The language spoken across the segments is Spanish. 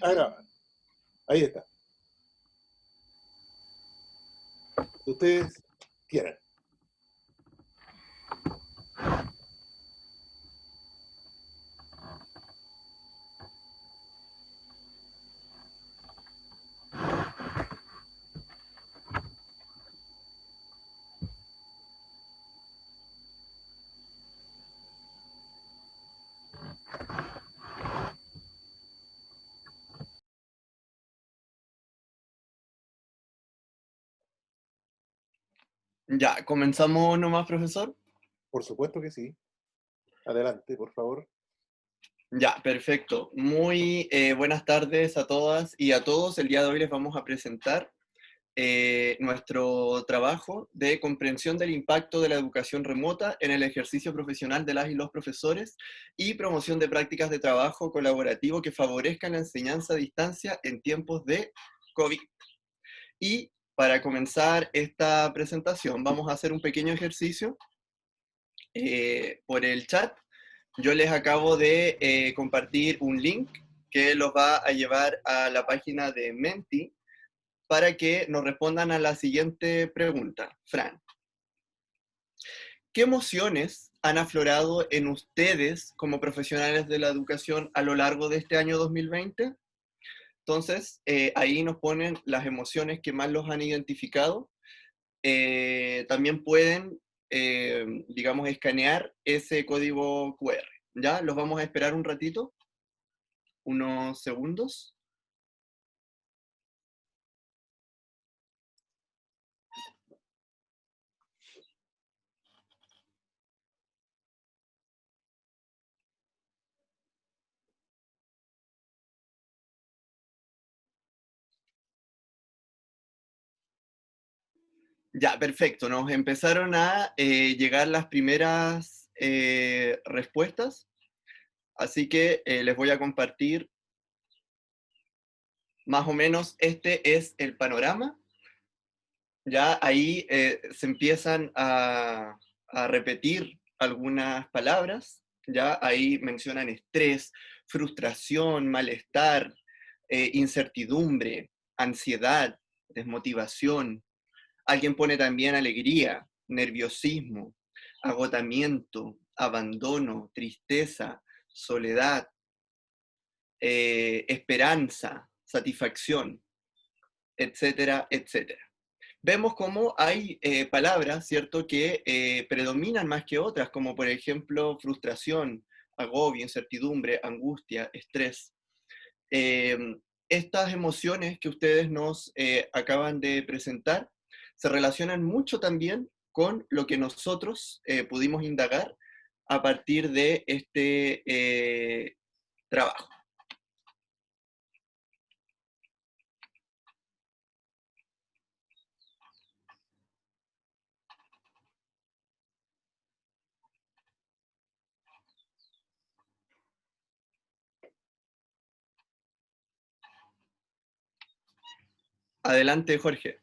A grabar. Ahí está. Ustedes quieran. Ya, comenzamos nomás, profesor. Por supuesto que sí. Adelante, por favor. Ya, perfecto. Muy buenas tardes a todas y a todos. El día de hoy les vamos a presentar nuestro trabajo de comprensión del impacto de la educación remota en el ejercicio profesional de las y los profesores y promoción de prácticas de trabajo colaborativo que favorezcan la enseñanza a distancia en tiempos de COVID. Y para comenzar esta presentación vamos a hacer un pequeño ejercicio por el chat. Yo les acabo de compartir un link que los va a llevar a la página de Menti para que nos respondan a la siguiente pregunta. Fran, ¿qué emociones han aflorado en ustedes como profesionales de la educación a lo largo de este año 2020? Entonces, ahí nos ponen las emociones que más los han identificado. También pueden, digamos, escanear ese código QR. ¿Ya? Los vamos a esperar un ratito, unos segundos. Ya, perfecto. Nos empezaron a llegar las primeras respuestas, así que les voy a compartir más o menos este es el panorama. Ya ahí se empiezan a repetir algunas palabras, ya ahí mencionan estrés, frustración, malestar, incertidumbre, ansiedad, desmotivación. Alguien pone también alegría, nerviosismo, agotamiento, abandono, tristeza, soledad, esperanza, satisfacción, etcétera, etcétera. Vemos cómo hay palabras, ¿cierto?, que predominan más que otras, como por ejemplo frustración, agobio, incertidumbre, angustia, estrés. Eh, Estas emociones que ustedes nos acaban de presentar se relacionan mucho también con lo que nosotros pudimos indagar a partir de este trabajo. Adelante, Jorge.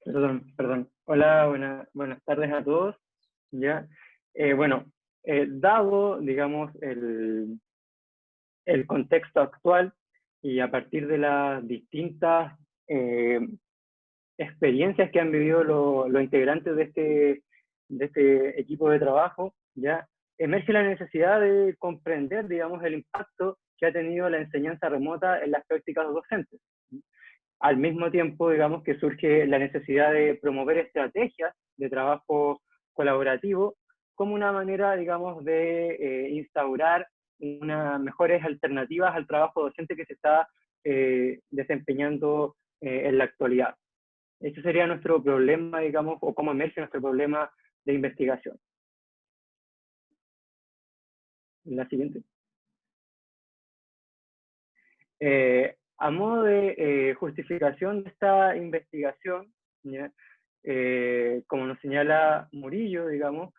Perdón. Hola, buenas tardes a todos. ¿Ya? Bueno, dado, digamos, el contexto actual y a partir de las distintas eh, experiencias que han vivido los integrantes de este equipo de trabajo, ¿ya? Emerge la necesidad de comprender, digamos, el impacto que ha tenido la enseñanza remota en las prácticas docentes. Al mismo tiempo, digamos, que surge la necesidad de promover estrategias de trabajo colaborativo como una manera, digamos, de instaurar mejores alternativas al trabajo docente que se está desempeñando en la actualidad. Ese sería nuestro problema, digamos, o cómo emerge nuestro problema de investigación. La siguiente. A modo de justificación de esta investigación, ¿ya? Como nos señala Murillo, digamos,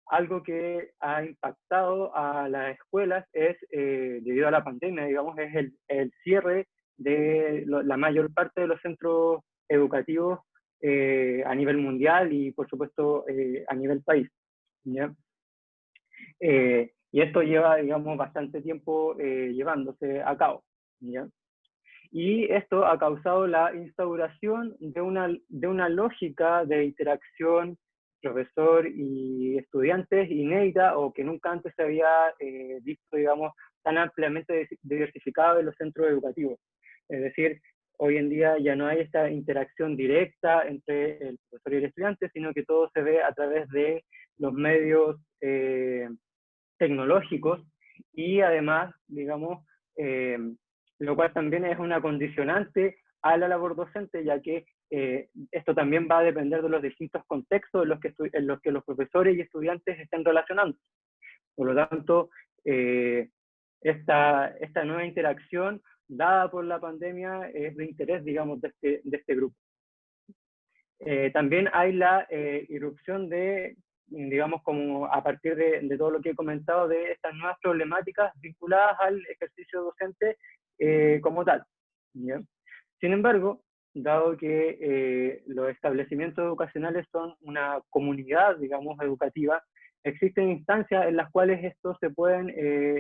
algo que ha impactado a las escuelas es, debido a la pandemia, digamos, es el cierre de la mayor parte de los centros educativos a nivel mundial y, por supuesto, a nivel país, ¿ya? Y esto lleva, digamos, bastante tiempo llevándose a cabo, ¿ya? Y esto ha causado la instauración de una lógica de interacción profesor y estudiantes inédita o que nunca antes se había visto, digamos, tan ampliamente diversificado en los centros educativos. Es decir, hoy en día ya no hay esta interacción directa entre el profesor y el estudiante, sino que todo se ve a través de los medios tecnológicos y además, digamos, eh, lo cual también es una condicionante a la labor docente, ya que esto también va a depender de los distintos contextos en los que los profesores y estudiantes estén relacionando. Por lo tanto, esta nueva interacción dada por la pandemia es de interés, digamos, de este grupo. También hay la irrupción de, digamos, como a partir de todo lo que he comentado, de estas nuevas problemáticas vinculadas al ejercicio docente como tal, ¿ya? Sin embargo, dado que los establecimientos educacionales son una comunidad, digamos, educativa, existen instancias en las cuales estos se pueden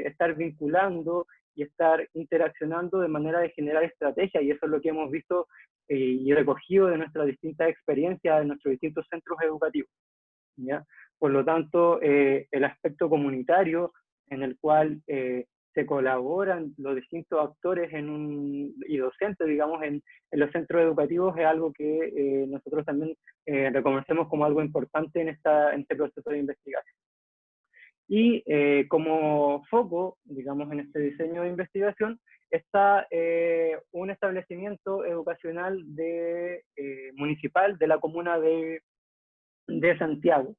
estar vinculando y estar interaccionando de manera de generar estrategias, y eso es lo que hemos visto y recogido de nuestras distintas experiencias en nuestros distintos centros educativos, ¿ya? Por lo tanto, el aspecto comunitario en el cual se colaboran los distintos actores y docentes, digamos, en los centros educativos es algo que nosotros también reconocemos como algo importante en este proceso de investigación. Y como foco, digamos, en este diseño de investigación, está un establecimiento educacional municipal de la comuna de Santiago,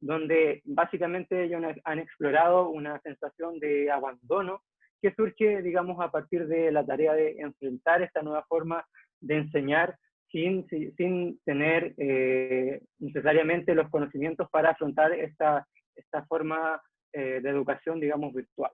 donde básicamente ellos han explorado una sensación de abandono que surge, digamos, a partir de la tarea de enfrentar esta nueva forma de enseñar sin tener necesariamente los conocimientos para afrontar esta forma de educación, digamos, virtual.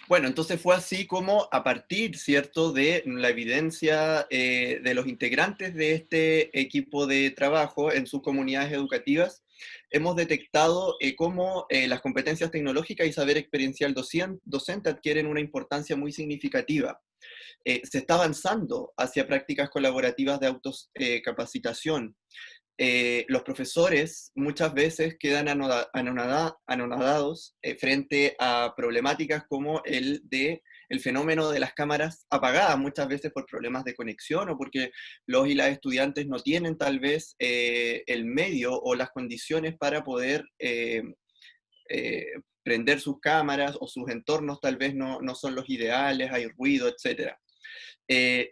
Bueno, entonces fue así como a partir, ¿cierto?, de la evidencia de los integrantes de este equipo de trabajo en sus comunidades educativas, hemos detectado cómo las competencias tecnológicas y saber experiencial docente adquieren una importancia muy significativa. Se está avanzando hacia prácticas colaborativas de autocapacitación. Los profesores muchas veces quedan anonadados frente a problemáticas como el fenómeno de las cámaras apagadas, muchas veces por problemas de conexión o porque los y las estudiantes no tienen tal vez el medio o las condiciones para poder prender sus cámaras, o sus entornos tal vez no son los ideales, hay ruido, etc.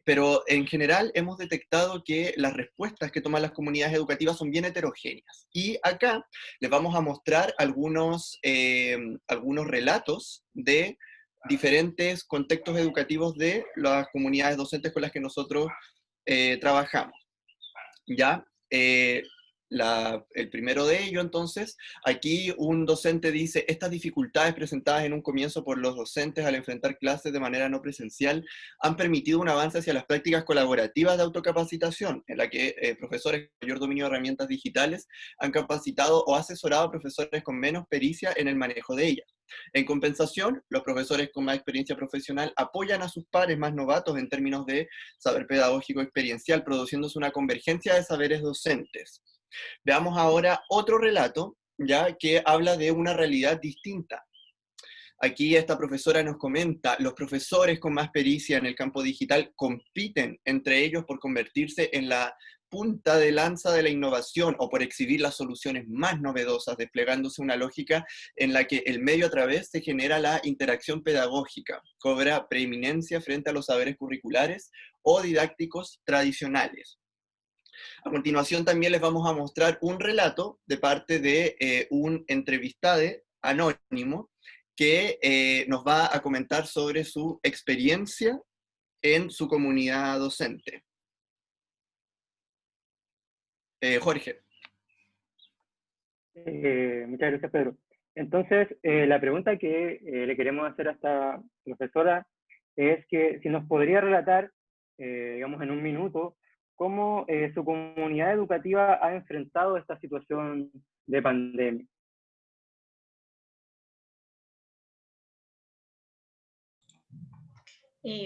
Pero en general hemos detectado que las respuestas que toman las comunidades educativas son bien heterogéneas. Y acá les vamos a mostrar algunos relatos de diferentes contextos educativos de las comunidades docentes con las que nosotros trabajamos. ¿Ya? El primero de ello, entonces, aquí un docente dice: estas dificultades presentadas en un comienzo por los docentes al enfrentar clases de manera no presencial han permitido un avance hacia las prácticas colaborativas de autocapacitación, en la que profesores con mayor dominio de herramientas digitales han capacitado o asesorado a profesores con menos pericia en el manejo de ellas. En compensación, los profesores con más experiencia profesional apoyan a sus pares más novatos en términos de saber pedagógico experiencial, produciéndose una convergencia de saberes docentes. Veamos ahora otro relato, ya que habla de una realidad distinta. Aquí esta profesora nos comenta: los profesores con más pericia en el campo digital compiten entre ellos por convertirse en la punta de lanza de la innovación o por exhibir las soluciones más novedosas, desplegándose una lógica en la que el medio a través se genera la interacción pedagógica, cobra preeminencia frente a los saberes curriculares o didácticos tradicionales. A continuación también les vamos a mostrar un relato de parte de un entrevistado anónimo que nos va a comentar sobre su experiencia en su comunidad docente. Jorge. Muchas gracias, Pedro. Entonces, la pregunta que le queremos hacer a esta profesora es que si nos podría relatar, digamos, en un minuto, cómo su comunidad educativa ha enfrentado esta situación de pandemia.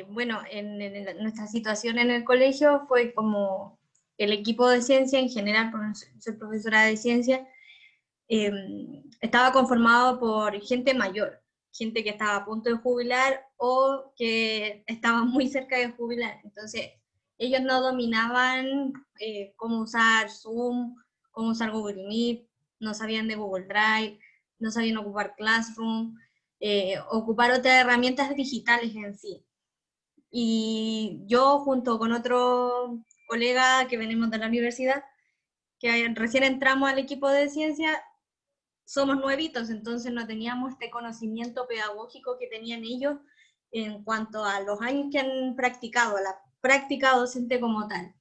Bueno, nuestra situación en el colegio fue como el equipo de ciencia en general, por soy profesora de ciencia, estaba conformado por gente mayor, gente que estaba a punto de jubilar o que estaba muy cerca de jubilar. Entonces, ellos no dominaban cómo usar Zoom, cómo usar Google Meet, no sabían de Google Drive, no sabían ocupar Classroom, ocupar otras herramientas digitales en sí. Y yo, junto con otro colega que venimos de la universidad, que recién entramos al equipo de ciencia, somos nuevitos, entonces no teníamos este conocimiento pedagógico que tenían ellos en cuanto a los años que han practicado, a la práctica docente como tal.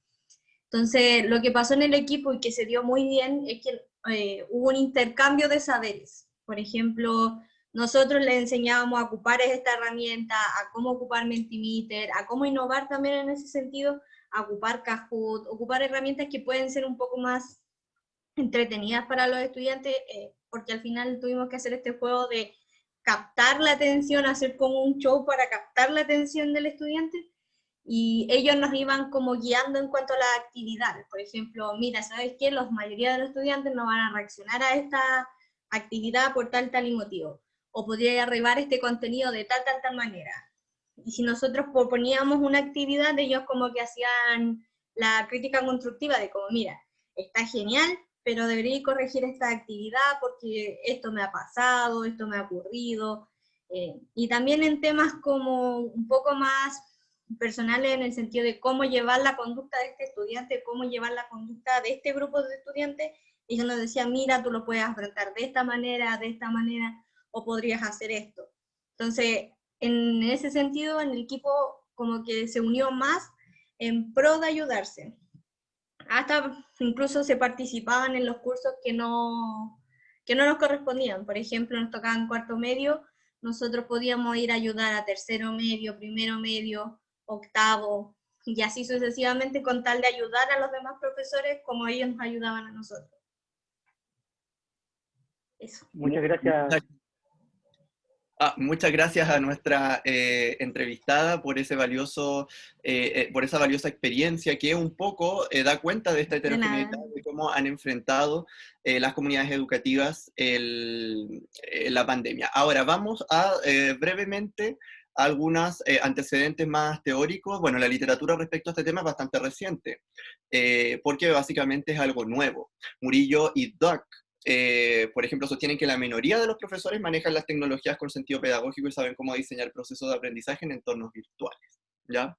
Entonces, lo que pasó en el equipo y que se dio muy bien es que hubo un intercambio de saberes. Por ejemplo, nosotros les enseñábamos a ocupar esta herramienta, a cómo ocupar Mentimeter, a cómo innovar también en ese sentido, a ocupar Kahoot, ocupar herramientas que pueden ser un poco más entretenidas para los estudiantes, porque al final tuvimos que hacer este juego de captar la atención, hacer como un show para captar la atención del estudiante, y ellos nos iban como guiando en cuanto a las actividades. Por ejemplo, mira, ¿sabes qué? La mayoría de los estudiantes no van a reaccionar a esta actividad por tal y motivo, o podría arribar este contenido de tal manera. Y si nosotros proponíamos una actividad, ellos como que hacían la crítica constructiva de como, mira, está genial, pero debería corregir esta actividad porque esto me ha pasado, esto me ha ocurrido. Y también en temas como un poco más personales en el sentido de cómo llevar la conducta de este estudiante, cómo llevar la conducta de este grupo de estudiantes. Ellos nos decían, mira, tú lo puedes afrontar de esta manera, o podrías hacer esto. Entonces, en ese sentido, en el equipo como que se unió más en pro de ayudarse. Hasta incluso se participaban en los cursos que no nos correspondían. Por ejemplo, nos tocaban cuarto medio, nosotros podíamos ir a ayudar a tercero medio, primero medio, octavo, y así sucesivamente, con tal de ayudar a los demás profesores como ellos nos ayudaban a nosotros. Eso. Muchas gracias. Muchas gracias a nuestra entrevistada por esa valiosa experiencia que un poco da cuenta de esta heterogeneidad, de cómo han enfrentado las comunidades educativas la pandemia. Ahora vamos a brevemente algunos antecedentes más teóricos. Bueno, la literatura respecto a este tema es bastante reciente, porque básicamente es algo nuevo. Murillo y Duck, por ejemplo, sostienen que la minoría de los profesores manejan las tecnologías con sentido pedagógico y saben cómo diseñar procesos de aprendizaje en entornos virtuales, ¿ya?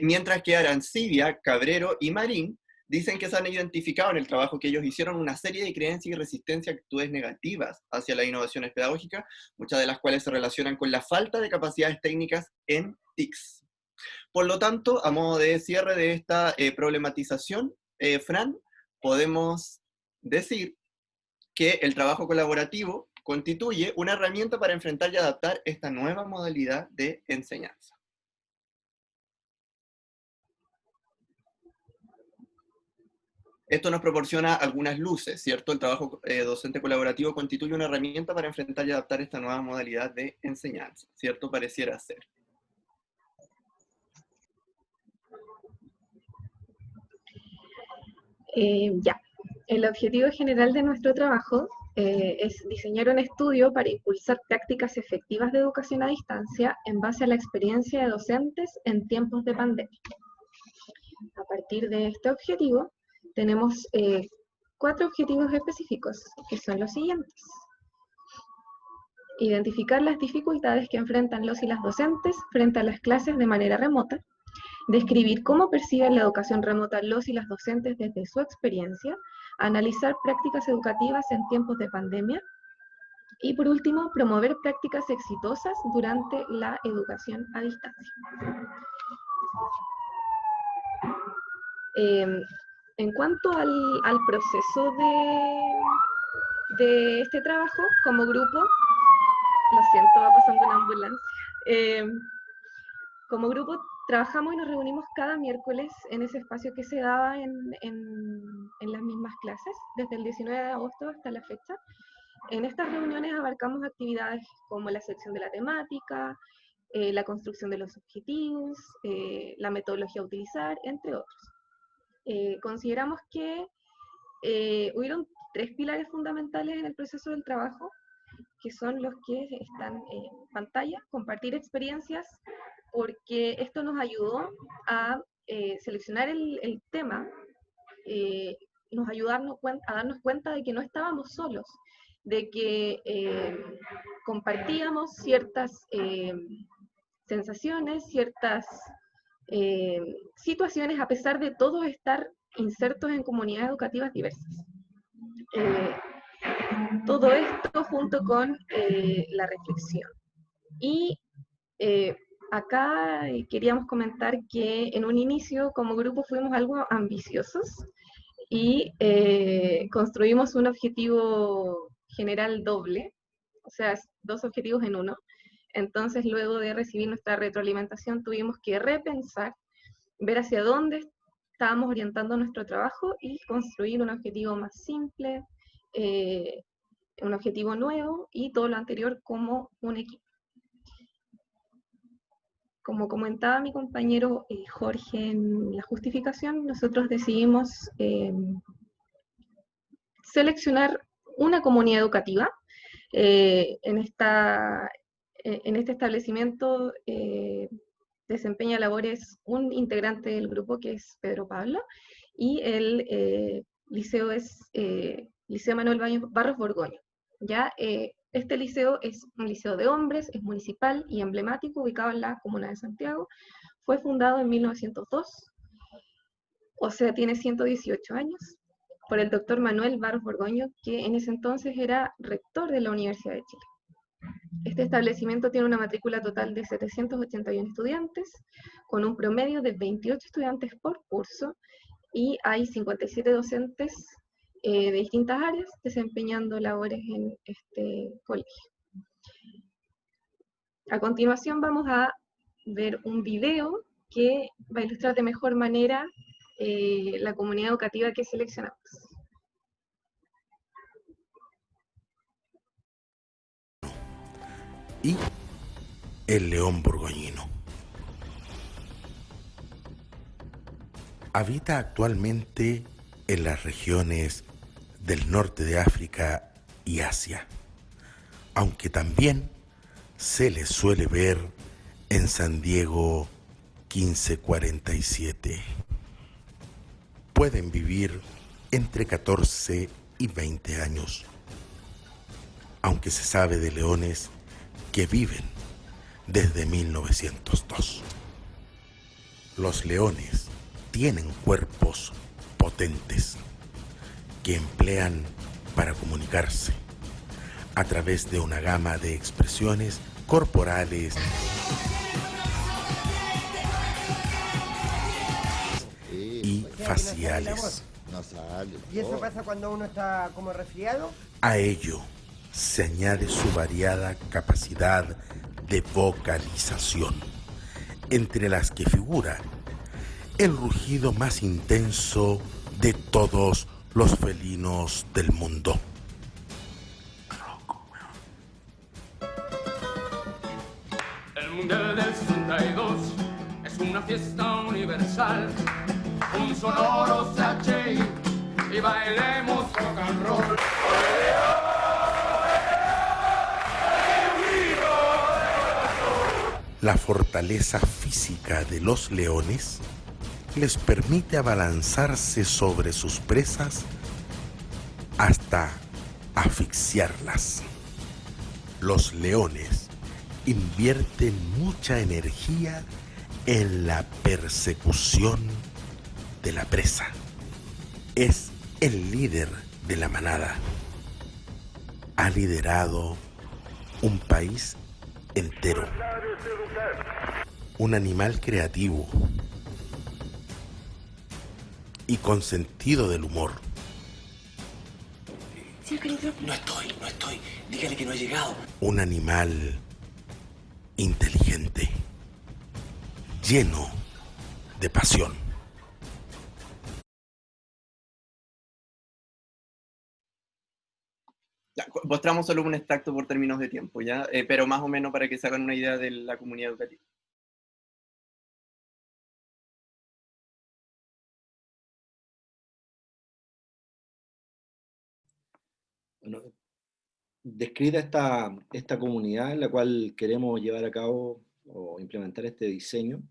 Mientras que Arancibia, Cabrero y Marín dicen que se han identificado en el trabajo que ellos hicieron una serie de creencias y resistencia a actitudes negativas hacia las innovaciones pedagógicas, muchas de las cuales se relacionan con la falta de capacidades técnicas en TICs. Por lo tanto, a modo de cierre de esta problematización, Fran, podemos decir que el trabajo colaborativo constituye una herramienta para enfrentar y adaptar esta nueva modalidad de enseñanza. Esto nos proporciona algunas luces, ¿cierto? El trabajo docente colaborativo constituye una herramienta para enfrentar y adaptar esta nueva modalidad de enseñanza, ¿cierto? Pareciera ser. El objetivo general de nuestro trabajo es diseñar un estudio para impulsar prácticas efectivas de educación a distancia en base a la experiencia de docentes en tiempos de pandemia. A partir de este objetivo, tenemos 4 objetivos específicos, que son los siguientes. Identificar las dificultades que enfrentan los y las docentes frente a las clases de manera remota, describir cómo perciben la educación remota los y las docentes desde su experiencia, analizar prácticas educativas en tiempos de pandemia, y por último, promover prácticas exitosas durante la educación a distancia. En cuanto al proceso de este trabajo, como grupo, lo siento, va pasando una ambulancia. Como grupo trabajamos y nos reunimos cada miércoles en ese espacio que se daba en las mismas clases, desde el 19 de agosto hasta la fecha. En estas reuniones abarcamos actividades como la selección de la temática, la construcción de los objetivos, la metodología a utilizar, entre otros. Consideramos que hubieron 3 pilares fundamentales en el proceso del trabajo, que son los que están en pantalla: compartir experiencias, porque esto nos ayudó a seleccionar el tema, nos ayudó a darnos cuenta de que no estábamos solos, de que compartíamos ciertas sensaciones, ciertas situaciones, a pesar de todos estar insertos en comunidades educativas diversas. Todo esto junto con la reflexión. Y acá queríamos comentar que en un inicio como grupo fuimos algo ambiciosos y construimos un objetivo general doble, o sea, 2 objetivos en uno. Entonces, luego de recibir nuestra retroalimentación, tuvimos que repensar, ver hacia dónde estábamos orientando nuestro trabajo y construir un objetivo más simple, un objetivo nuevo y todo lo anterior como un equipo. Como comentaba mi compañero Jorge en la justificación, nosotros decidimos seleccionar una comunidad educativa. En este establecimiento desempeña labores un integrante del grupo, que es Pedro Pablo, y el liceo es Liceo Manuel Barros Borgoño. ¿Ya? Este liceo es un liceo de hombres, es municipal y emblemático, ubicado en la comuna de Santiago. Fue fundado en 1902, o sea, tiene 118 años, por el doctor Manuel Barros Borgoño, que en ese entonces era rector de la Universidad de Chile. Este establecimiento tiene una matrícula total de 781 estudiantes, con un promedio de 28 estudiantes por curso, y hay 57 docentes de distintas áreas desempeñando labores en este colegio. A continuación vamos a ver un video que va a ilustrar de mejor manera la comunidad educativa que seleccionamos. Y el león borgoñino. Habita actualmente en las regiones del norte de África y Asia, aunque también se les suele ver en San Diego 1547. Pueden vivir entre 14 y 20 años, aunque se sabe de leones que viven desde 1902. Los leones tienen cuerpos potentes que emplean para comunicarse a través de una gama de expresiones corporales y faciales. ¿Y eso pasa cuando uno está como resfriado? A ello se añade su variada capacidad de vocalización, entre las que figura el rugido más intenso de todos los felinos del mundo. El Mundial del 62 es una fiesta universal, un sonoro sachet y bailemos rock and roll. La fortaleza física de los leones les permite abalanzarse sobre sus presas hasta asfixiarlas. Los leones invierten mucha energía en la persecución de la presa. Es el líder de la manada. Ha liderado un país entero. Un animal creativo y con sentido del humor. Sí, querido. No estoy. Dígale que no he llegado. Un animal inteligente. lleno de pasión. Ya, mostramos solo un extracto por términos de tiempo, ¿ya? Pero más o menos para que se hagan una idea de la comunidad educativa. Bueno, descrita esta comunidad en la cual queremos llevar a cabo o implementar este diseño,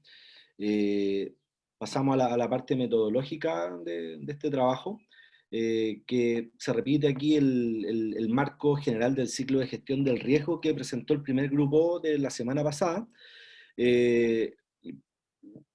pasamos a la parte metodológica de este trabajo, que se repite aquí el marco general del ciclo de gestión del riesgo que presentó el primer grupo de la semana pasada.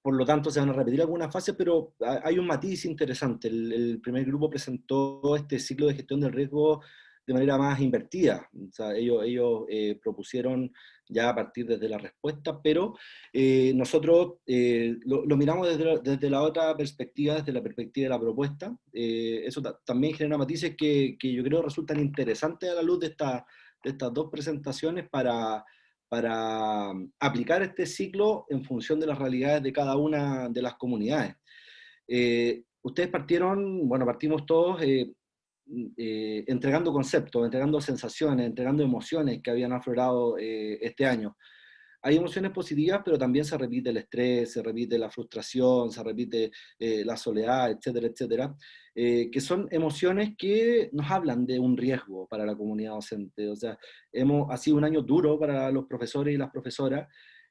Por lo tanto, se van a repetir algunas fases, pero hay un matiz interesante. El primer grupo presentó este ciclo de gestión del riesgo de manera más invertida. O sea, ellos propusieron ya a partir desde la respuesta, pero nosotros lo miramos desde la otra perspectiva, desde la perspectiva de la propuesta. Eso también genera matices que yo creo resultan interesantes a la luz de estas dos presentaciones para aplicar este ciclo en función de las realidades de cada una de las comunidades. Ustedes partimos todos entregando conceptos, entregando sensaciones, entregando emociones que habían aflorado este año. Hay emociones positivas, pero también se repite el estrés, se repite la frustración, se repite la soledad, etcétera, etcétera, que son emociones que nos hablan de un riesgo para la comunidad docente. O sea, ha sido un año duro para los profesores y las profesoras.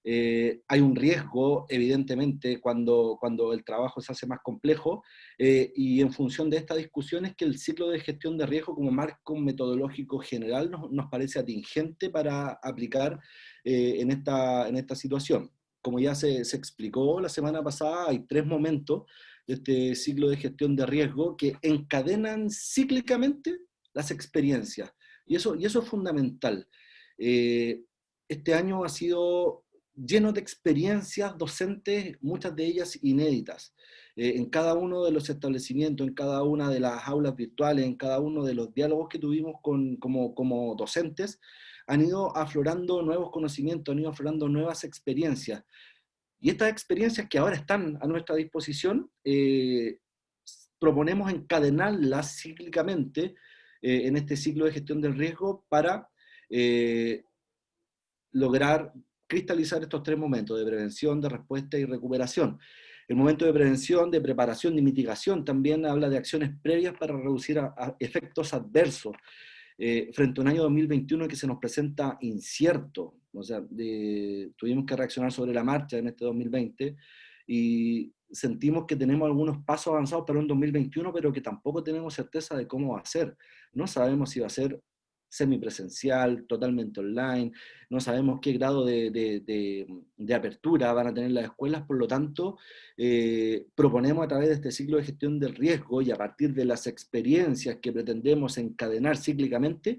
Hay un riesgo, evidentemente, cuando el trabajo se hace más complejo, y en función de esta discusión es que el ciclo de gestión de riesgo como marco metodológico general nos parece atingente para aplicar en esta situación. Como ya se explicó la semana pasada, hay 3 momentos de este ciclo de gestión de riesgo que encadenan cíclicamente las experiencias, y eso es fundamental. Este año ha sido lleno de experiencias docentes, muchas de ellas inéditas, en cada uno de los establecimientos, en cada una de las aulas virtuales, en cada uno de los diálogos que tuvimos como docentes, han ido aflorando nuevos conocimientos, han ido aflorando nuevas experiencias. Y estas experiencias que ahora están a nuestra disposición, proponemos encadenarlas cíclicamente en este ciclo de gestión del riesgo para lograr cristalizar estos 3 momentos de prevención, de respuesta y recuperación. El momento de prevención, de preparación y mitigación también habla de acciones previas para reducir efectos adversos frente a un año 2021 que se nos presenta incierto. O sea, tuvimos que reaccionar sobre la marcha en este 2020 y sentimos que tenemos algunos pasos avanzados para un 2021, pero que tampoco tenemos certeza de cómo va a ser. No sabemos si va a ser semipresencial, totalmente online, no sabemos qué grado de apertura van a tener las escuelas, por lo tanto, proponemos a través de este ciclo de gestión del riesgo y a partir de las experiencias que pretendemos encadenar cíclicamente,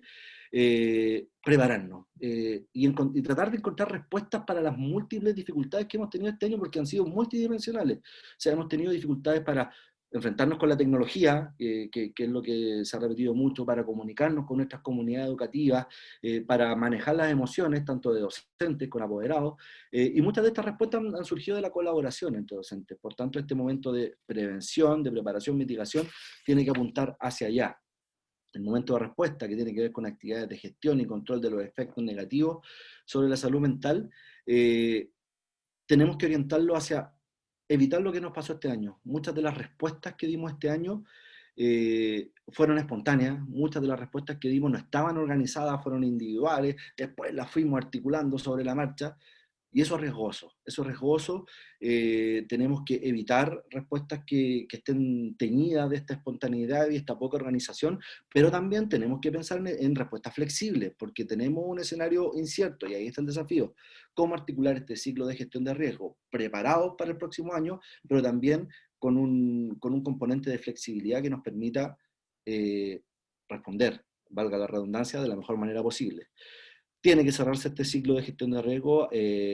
prepararnos y tratar de encontrar respuestas para las múltiples dificultades que hemos tenido este año, porque han sido multidimensionales. O sea, hemos tenido dificultades para enfrentarnos con la tecnología, que es lo que se ha repetido mucho, para comunicarnos con nuestras comunidades educativas, para manejar las emociones, tanto de docentes con apoderados, y muchas de estas respuestas han surgido de la colaboración entre docentes. Por tanto, este momento de prevención, de preparación, mitigación, tiene que apuntar hacia allá. El momento de respuesta, que tiene que ver con actividades de gestión y control de los efectos negativos sobre la salud mental, tenemos que orientarlo hacia evitar lo que nos pasó este año. Muchas de las respuestas que dimos este año fueron espontáneas, muchas de las respuestas que dimos no estaban organizadas, fueron individuales, después las fuimos articulando sobre la marcha, y eso es riesgoso, tenemos que evitar respuestas que estén teñidas de esta espontaneidad y esta poca organización, pero también tenemos que pensar en respuestas flexibles, porque tenemos un escenario incierto, y ahí está el desafío: cómo articular este ciclo de gestión de riesgo preparados para el próximo año, pero también con un componente de flexibilidad que nos permita responder, valga la redundancia, de la mejor manera posible. Tiene que cerrarse este ciclo de gestión de riesgo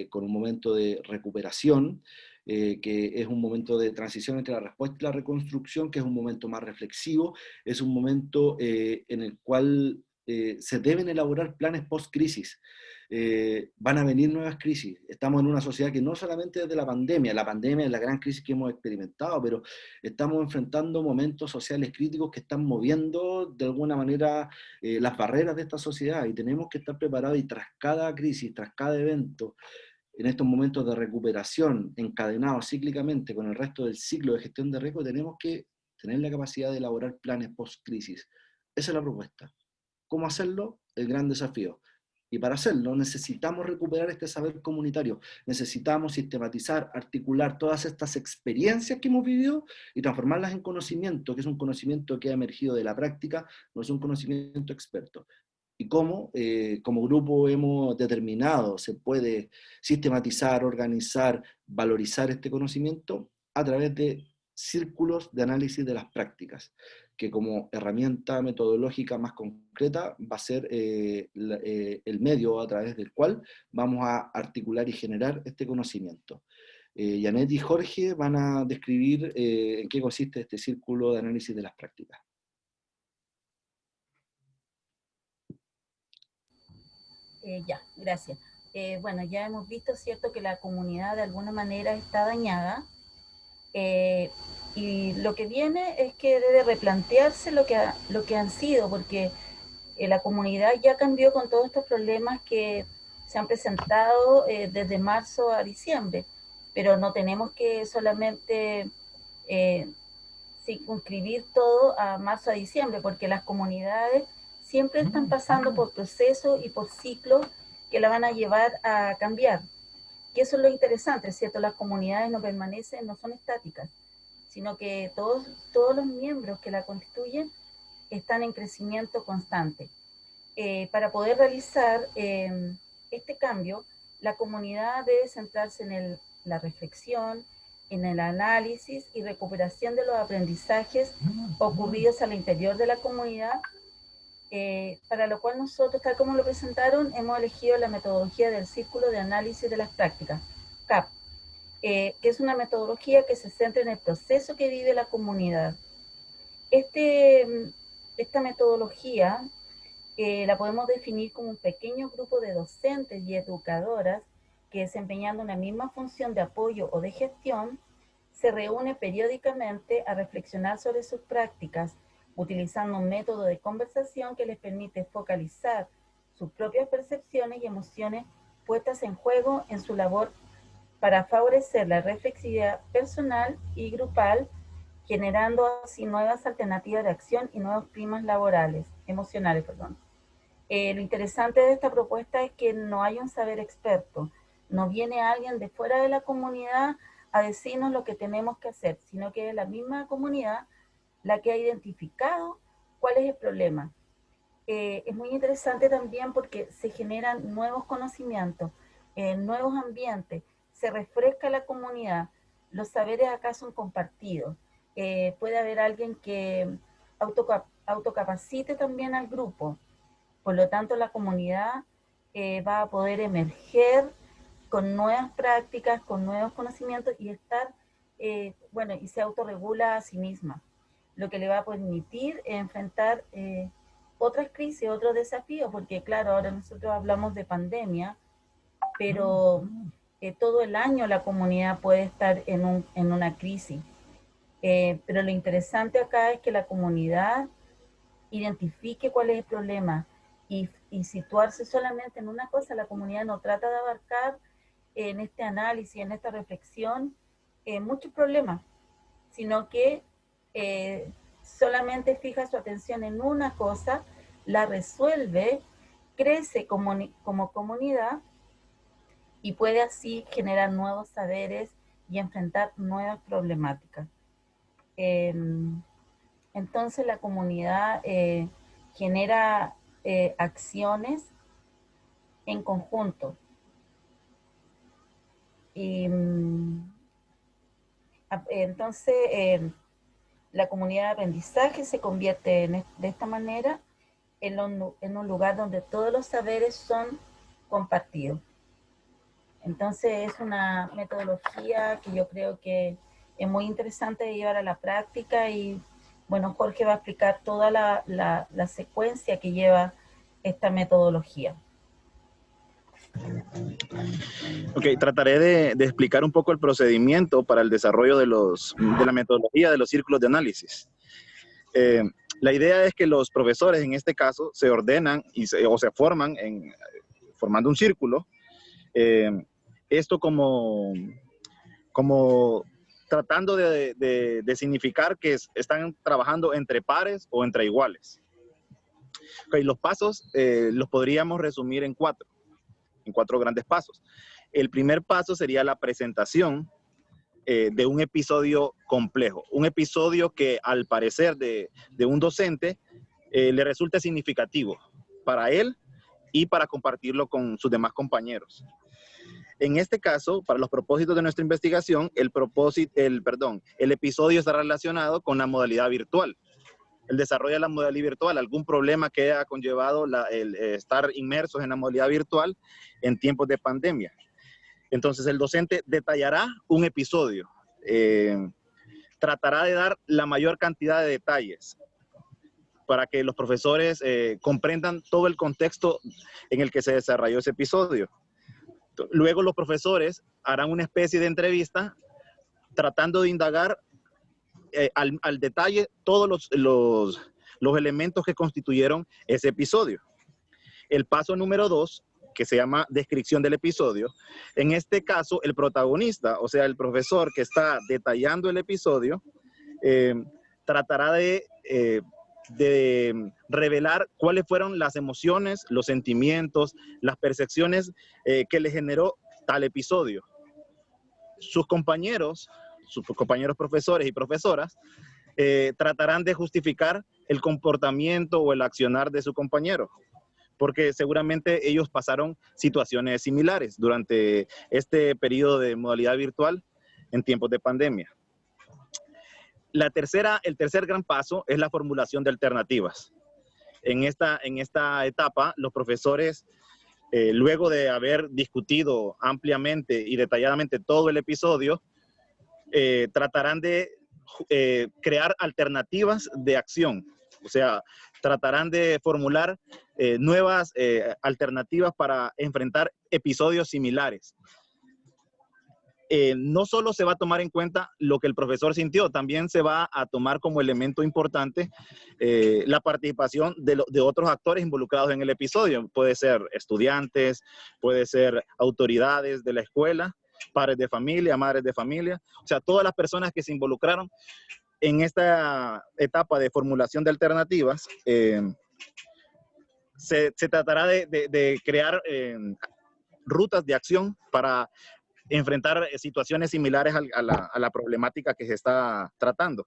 con un momento de recuperación, que es un momento de transición entre la respuesta y la reconstrucción, que es un momento más reflexivo, es un momento en el cual se deben elaborar planes post-crisis. Van a venir nuevas crisis. Estamos en una sociedad que no solamente desde la pandemia es la gran crisis que hemos experimentado, pero estamos enfrentando momentos sociales críticos que están moviendo de alguna manera las barreras de esta sociedad, y tenemos que estar preparados, y tras cada crisis, tras cada evento, en estos momentos de recuperación encadenados cíclicamente con el resto del ciclo de gestión de riesgo, tenemos que tener la capacidad de elaborar planes post-crisis. Esa es la propuesta. ¿Cómo hacerlo? El gran desafío. Y para hacerlo necesitamos recuperar este saber comunitario, necesitamos sistematizar, articular todas estas experiencias que hemos vivido y transformarlas en conocimiento, que es un conocimiento que ha emergido de la práctica, no es un conocimiento experto. Y cómo, como grupo, hemos determinado se puede sistematizar, organizar, valorizar este conocimiento a través de círculos de análisis de las prácticas, que como herramienta metodológica más concreta va a ser el medio a través del cual vamos a articular y generar este conocimiento. Janet y Jorge van a describir en qué consiste este círculo de análisis de las prácticas. Ya, gracias. Bueno, ya hemos visto, ¿cierto?, que la comunidad de alguna manera está dañada, y lo que viene es que debe replantearse lo que han sido, porque la comunidad ya cambió con todos estos problemas que se han presentado desde marzo a diciembre, pero no tenemos que solamente circunscribir todo a marzo a diciembre, porque las comunidades siempre están pasando por procesos y por ciclos que la van a llevar a cambiar. Y eso es lo interesante, ¿cierto? Las comunidades no permanecen, no son estáticas, sino que todos los miembros que la constituyen están en crecimiento constante. Para poder realizar este cambio, la comunidad debe centrarse en la reflexión, en el análisis y recuperación de los aprendizajes ocurridos al interior de la comunidad, para lo cual nosotros, tal como lo presentaron, hemos elegido la metodología del Círculo de Análisis de las Prácticas, CAP, que es una metodología que se centra en el proceso que vive la comunidad. Esta metodología la podemos definir como un pequeño grupo de docentes y educadoras que, desempeñando una misma función de apoyo o de gestión, se reúne periódicamente a reflexionar sobre sus prácticas, utilizando un método de conversación que les permite focalizar sus propias percepciones y emociones puestas en juego en su labor para favorecer la reflexividad personal y grupal, generando así nuevas alternativas de acción y nuevos climas emocionales. Lo interesante de esta propuesta es que no hay un saber experto, no viene alguien de fuera de la comunidad a decirnos lo que tenemos que hacer, sino que es la misma comunidad la que ha identificado cuál es el problema. Es muy interesante también porque se generan nuevos conocimientos, nuevos ambientes, se refresca la comunidad, los saberes acá son compartidos. Puede haber alguien que autocapacite también al grupo, por lo tanto la comunidad va a poder emerger con nuevas prácticas, con nuevos conocimientos y y se autorregula a sí misma, lo que le va a permitir enfrentar otras crisis, otros desafíos, porque claro, ahora nosotros hablamos de pandemia, pero todo el año la comunidad puede estar en una crisis. Pero lo interesante acá es que la comunidad identifique cuál es el problema y situarse solamente en una cosa. La comunidad no trata de abarcar en este análisis, en esta reflexión, muchos problemas, sino que solamente fija su atención en una cosa, la resuelve, crece como comunidad y puede así generar nuevos saberes y enfrentar nuevas problemáticas. Entonces la comunidad genera acciones en conjunto. Y entonces la comunidad de aprendizaje se convierte de esta manera en un lugar donde todos los saberes son compartidos. Entonces es una metodología que yo creo que es muy interesante de llevar a la práctica y bueno, Jorge va a explicar toda la secuencia que lleva esta metodología. Ok, trataré de explicar un poco el procedimiento para el desarrollo de la metodología de los círculos de análisis. La idea es que los profesores, en este caso, se ordenan o se forman formando un círculo. Esto como tratando de significar que están trabajando entre pares o entre iguales. Okay, los pasos los podríamos resumir en cuatro grandes pasos. El primer paso sería la presentación de un episodio complejo, un episodio que al parecer de un docente le resulta significativo para él y para compartirlo con sus demás compañeros. En este caso, para los propósitos de nuestra investigación, el episodio está relacionado con la modalidad virtual. El desarrollo de la modalidad virtual, algún problema que ha conllevado el estar inmersos en la modalidad virtual en tiempos de pandemia. Entonces, el docente detallará un episodio, tratará de dar la mayor cantidad de detalles para que los profesores comprendan todo el contexto en el que se desarrolló ese episodio. Luego los profesores harán una especie de entrevista tratando de indagar al detalle todos los elementos que constituyeron ese episodio. El paso número 2, que se llama descripción del episodio, en este caso el protagonista, o sea, el profesor que está detallando el episodio, tratará de revelar cuáles fueron las emociones, los sentimientos, las percepciones que le generó tal episodio. Sus compañeros profesores y profesoras tratarán de justificar el comportamiento o el accionar de su compañero, porque seguramente ellos pasaron situaciones similares durante este periodo de modalidad virtual en tiempos de pandemia. El tercer gran paso es la formulación de alternativas. En esta etapa, los profesores, luego de haber discutido ampliamente y detalladamente todo el episodio, tratarán de crear alternativas de acción. O sea, tratarán de formular nuevas alternativas para enfrentar episodios similares. No solo se va a tomar en cuenta lo que el profesor sintió, también se va a tomar como elemento importante la participación de otros actores involucrados en el episodio. Puede ser estudiantes, puede ser autoridades de la escuela, padres de familia, madres de familia, o sea, todas las personas que se involucraron en esta etapa de formulación de alternativas. Se tratará de crear rutas de acción para enfrentar situaciones similares a la problemática que se está tratando.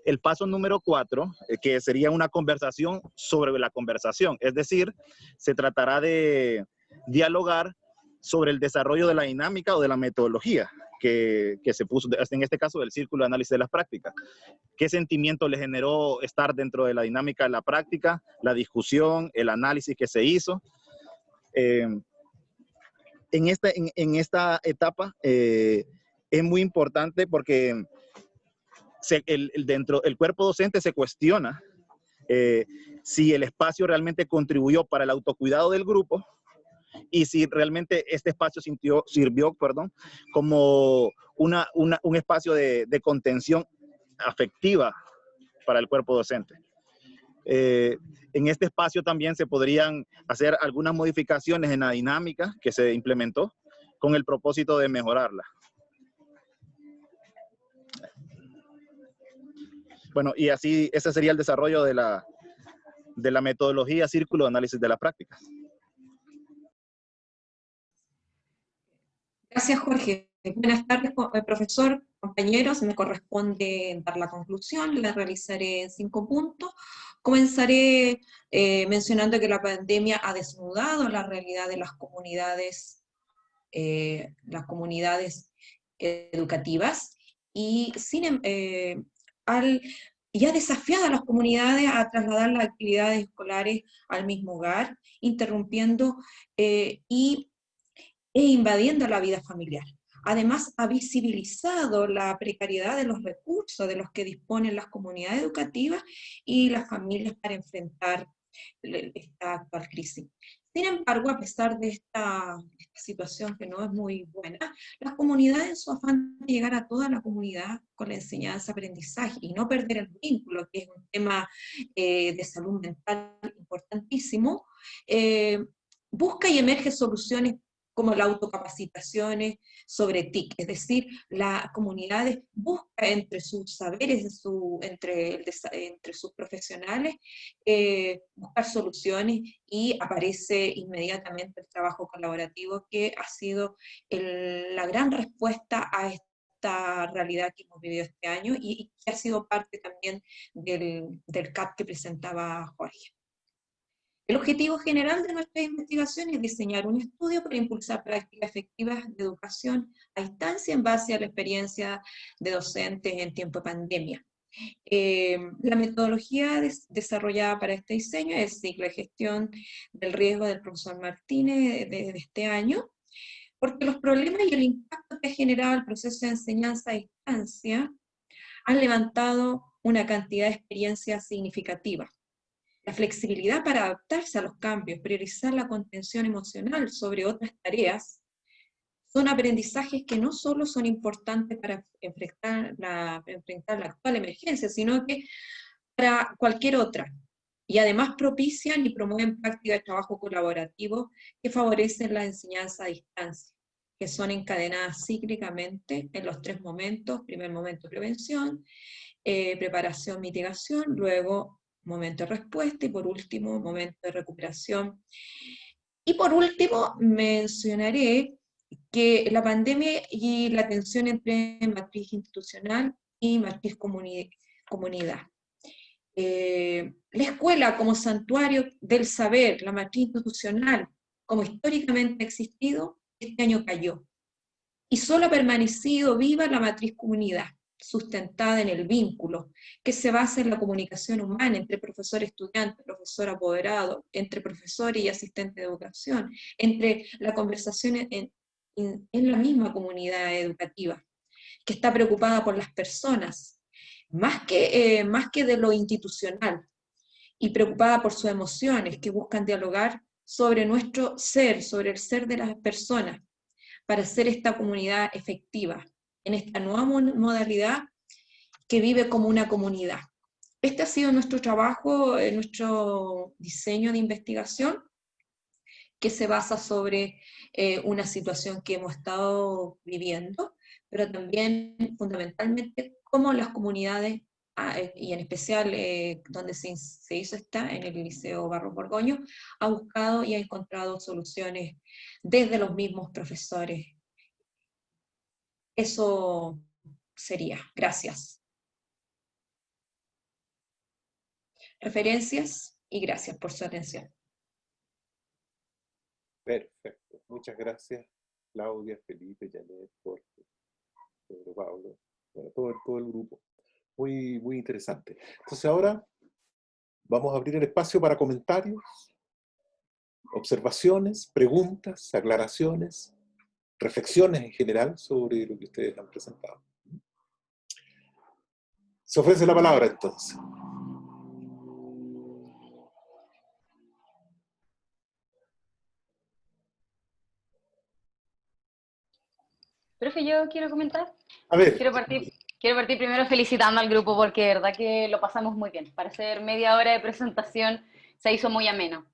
El paso número 4, que sería una conversación sobre la conversación, es decir, se tratará de dialogar sobre el desarrollo de la dinámica o de la metodología que se puso, en este caso del círculo de análisis de las prácticas. ¿Qué sentimiento le generó estar dentro de la dinámica de la práctica, la discusión, el análisis que se hizo? En esta etapa es muy importante porque el cuerpo docente se cuestiona si el espacio realmente contribuyó para el autocuidado del grupo y si realmente este espacio sirvió como un espacio de contención afectiva para el cuerpo docente. En este espacio también se podrían hacer algunas modificaciones en la dinámica que se implementó con el propósito de mejorarla. Bueno, y así ese sería el desarrollo de la metodología Círculo de Análisis de las Prácticas. Gracias, Jorge. Buenas tardes, profesor, compañeros. Me corresponde dar la conclusión, la realizaré en 5 puntos. Comenzaré mencionando que la pandemia ha desnudado la realidad de las comunidades educativas y ha desafiado a las comunidades a trasladar las actividades escolares al mismo hogar, interrumpiendo e invadiendo la vida familiar. Además, ha visibilizado la precariedad de los recursos de los que disponen las comunidades educativas y las familias para enfrentar esta actual crisis. Sin embargo, a pesar de esta situación que no es muy buena, las comunidades en su afán de llegar a toda la comunidad con la enseñanza-aprendizaje y no perder el vínculo, que es un tema de salud mental importantísimo, busca y emerge soluciones como las autocapacitaciones sobre TIC, es decir, las comunidades buscan entre sus saberes, entre sus profesionales, buscar soluciones, y aparece inmediatamente el trabajo colaborativo, que ha sido la gran respuesta a esta realidad que hemos vivido este año, y que ha sido parte también del CAP que presentaba Jorge. El objetivo general de nuestra investigación es diseñar un estudio para impulsar prácticas efectivas de educación a distancia en base a la experiencia de docentes en tiempo de pandemia. La metodología desarrollada para este diseño es el ciclo de gestión del riesgo del profesor Martínez de este año, porque los problemas y el impacto que ha generado el proceso de enseñanza a distancia han levantado una cantidad de experiencias significativas. La flexibilidad para adaptarse a los cambios, priorizar la contención emocional sobre otras tareas, son aprendizajes que no solo son importantes para enfrentar la actual emergencia, sino que para cualquier otra. Y además propician y promueven prácticas de trabajo colaborativo que favorecen la enseñanza a distancia, que son encadenadas cíclicamente en los 3 momentos: primer momento prevención, preparación, mitigación, luego momento de respuesta, y por último, momento de recuperación. Y por último, mencionaré que la pandemia y la tensión entre matriz institucional y matriz comunidad. La escuela como santuario del saber, la matriz institucional, como históricamente ha existido, este año cayó. Y solo ha permanecido viva la matriz comunidad, sustentada en el vínculo, que se basa en la comunicación humana entre profesor-estudiante, profesor-apoderado, entre profesores y asistentes de educación, entre la conversación en la misma comunidad educativa, que está preocupada por las personas, más que de lo institucional, y preocupada por sus emociones, que buscan dialogar sobre nuestro ser, sobre el ser de las personas, para hacer esta comunidad efectiva, en esta nueva modalidad que vive como una comunidad. Este ha sido nuestro trabajo, nuestro diseño de investigación, que se basa sobre una situación que hemos estado viviendo, pero también fundamentalmente cómo las comunidades, y en especial donde se hizo en el Liceo Barros Borgoño, ha buscado y ha encontrado soluciones desde los mismos profesores. Eso sería. Gracias. Referencias y gracias por su atención. Perfecto. Muchas gracias, Claudia, Felipe, Janet, Jorge, Pedro, Pablo, bueno, todo el grupo. Muy, muy interesante. Entonces ahora vamos a abrir el espacio para comentarios, observaciones, preguntas, aclaraciones, reflexiones en general sobre lo que ustedes han presentado. Se ofrece la palabra entonces. Profe, yo quiero comentar. A ver. Quiero partir primero felicitando al grupo, porque de verdad que lo pasamos muy bien. Para ser media hora de presentación se hizo muy ameno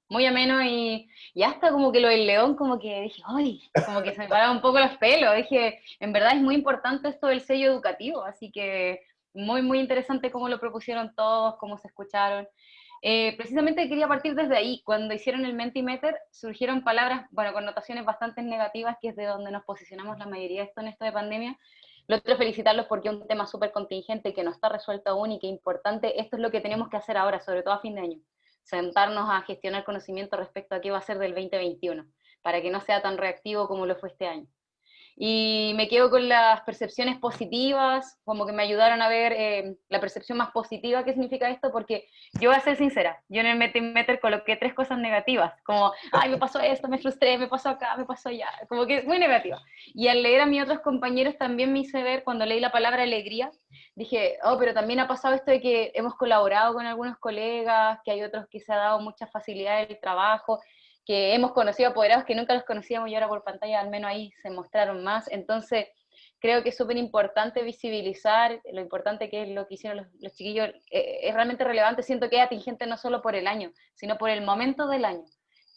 y hasta como que lo del león, como que dije, ¡ay! Como que se me paraban un poco los pelos. Dije, en verdad es muy importante esto del sello educativo, así que muy, muy interesante cómo lo propusieron todos, cómo se escucharon. Precisamente quería partir desde ahí. Cuando hicieron el Mentimeter surgieron palabras, bueno, connotaciones bastante negativas, que es de donde nos posicionamos la mayoría de esto en esto de pandemia. Lo otro, felicitarlos porque es un tema súper contingente que no está resuelto aún y que es importante. Esto es lo que tenemos que hacer ahora, sobre todo a fin de año. Sentarnos a gestionar conocimiento respecto a qué va a ser del 2021, para que no sea tan reactivo como lo fue este año. Y me quedo con las percepciones positivas, como que me ayudaron a ver la percepción más positiva, qué significa esto, porque yo voy a ser sincera, yo en el meter coloqué 3 cosas negativas, como, ay, me pasó esto, me frustré, me pasó acá, me pasó allá, como que muy negativa. Y al leer a mis otros compañeros también me hice ver, cuando leí la palabra alegría, dije, oh, pero también ha pasado esto de que hemos colaborado con algunos colegas, que hay otros que se ha dado mucha facilidad en el trabajo, que hemos conocido apoderados que nunca los conocíamos y ahora por pantalla al menos ahí se mostraron más. Entonces creo que es súper importante visibilizar lo importante que es lo que hicieron los chiquillos. Es realmente relevante, siento que es atingente no solo por el año, sino por el momento del año.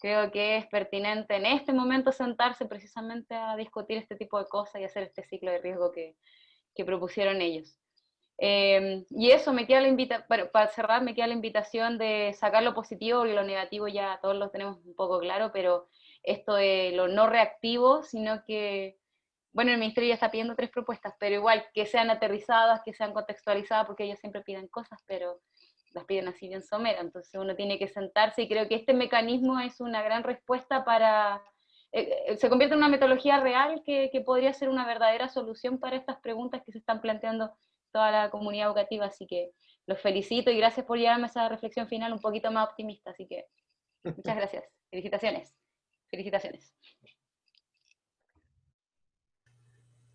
Creo que es pertinente en este momento sentarse precisamente a discutir este tipo de cosas y hacer este ciclo de riesgo que propusieron ellos. Y eso, me queda para cerrar, me queda la invitación de sacar lo positivo, porque lo negativo ya todos lo tenemos un poco claro, pero esto de lo no reactivo, sino que, bueno, el Ministerio ya está pidiendo 3 propuestas, pero igual que sean aterrizadas, que sean contextualizadas, porque ellos siempre piden cosas, pero las piden así bien somera, entonces uno tiene que sentarse, y creo que este mecanismo es una gran respuesta para... se convierte en una metodología real que podría ser una verdadera solución para estas preguntas que se están planteando toda la comunidad educativa, así que los felicito y gracias por llevarme a esa reflexión final un poquito más optimista, así que muchas gracias, felicitaciones, felicitaciones.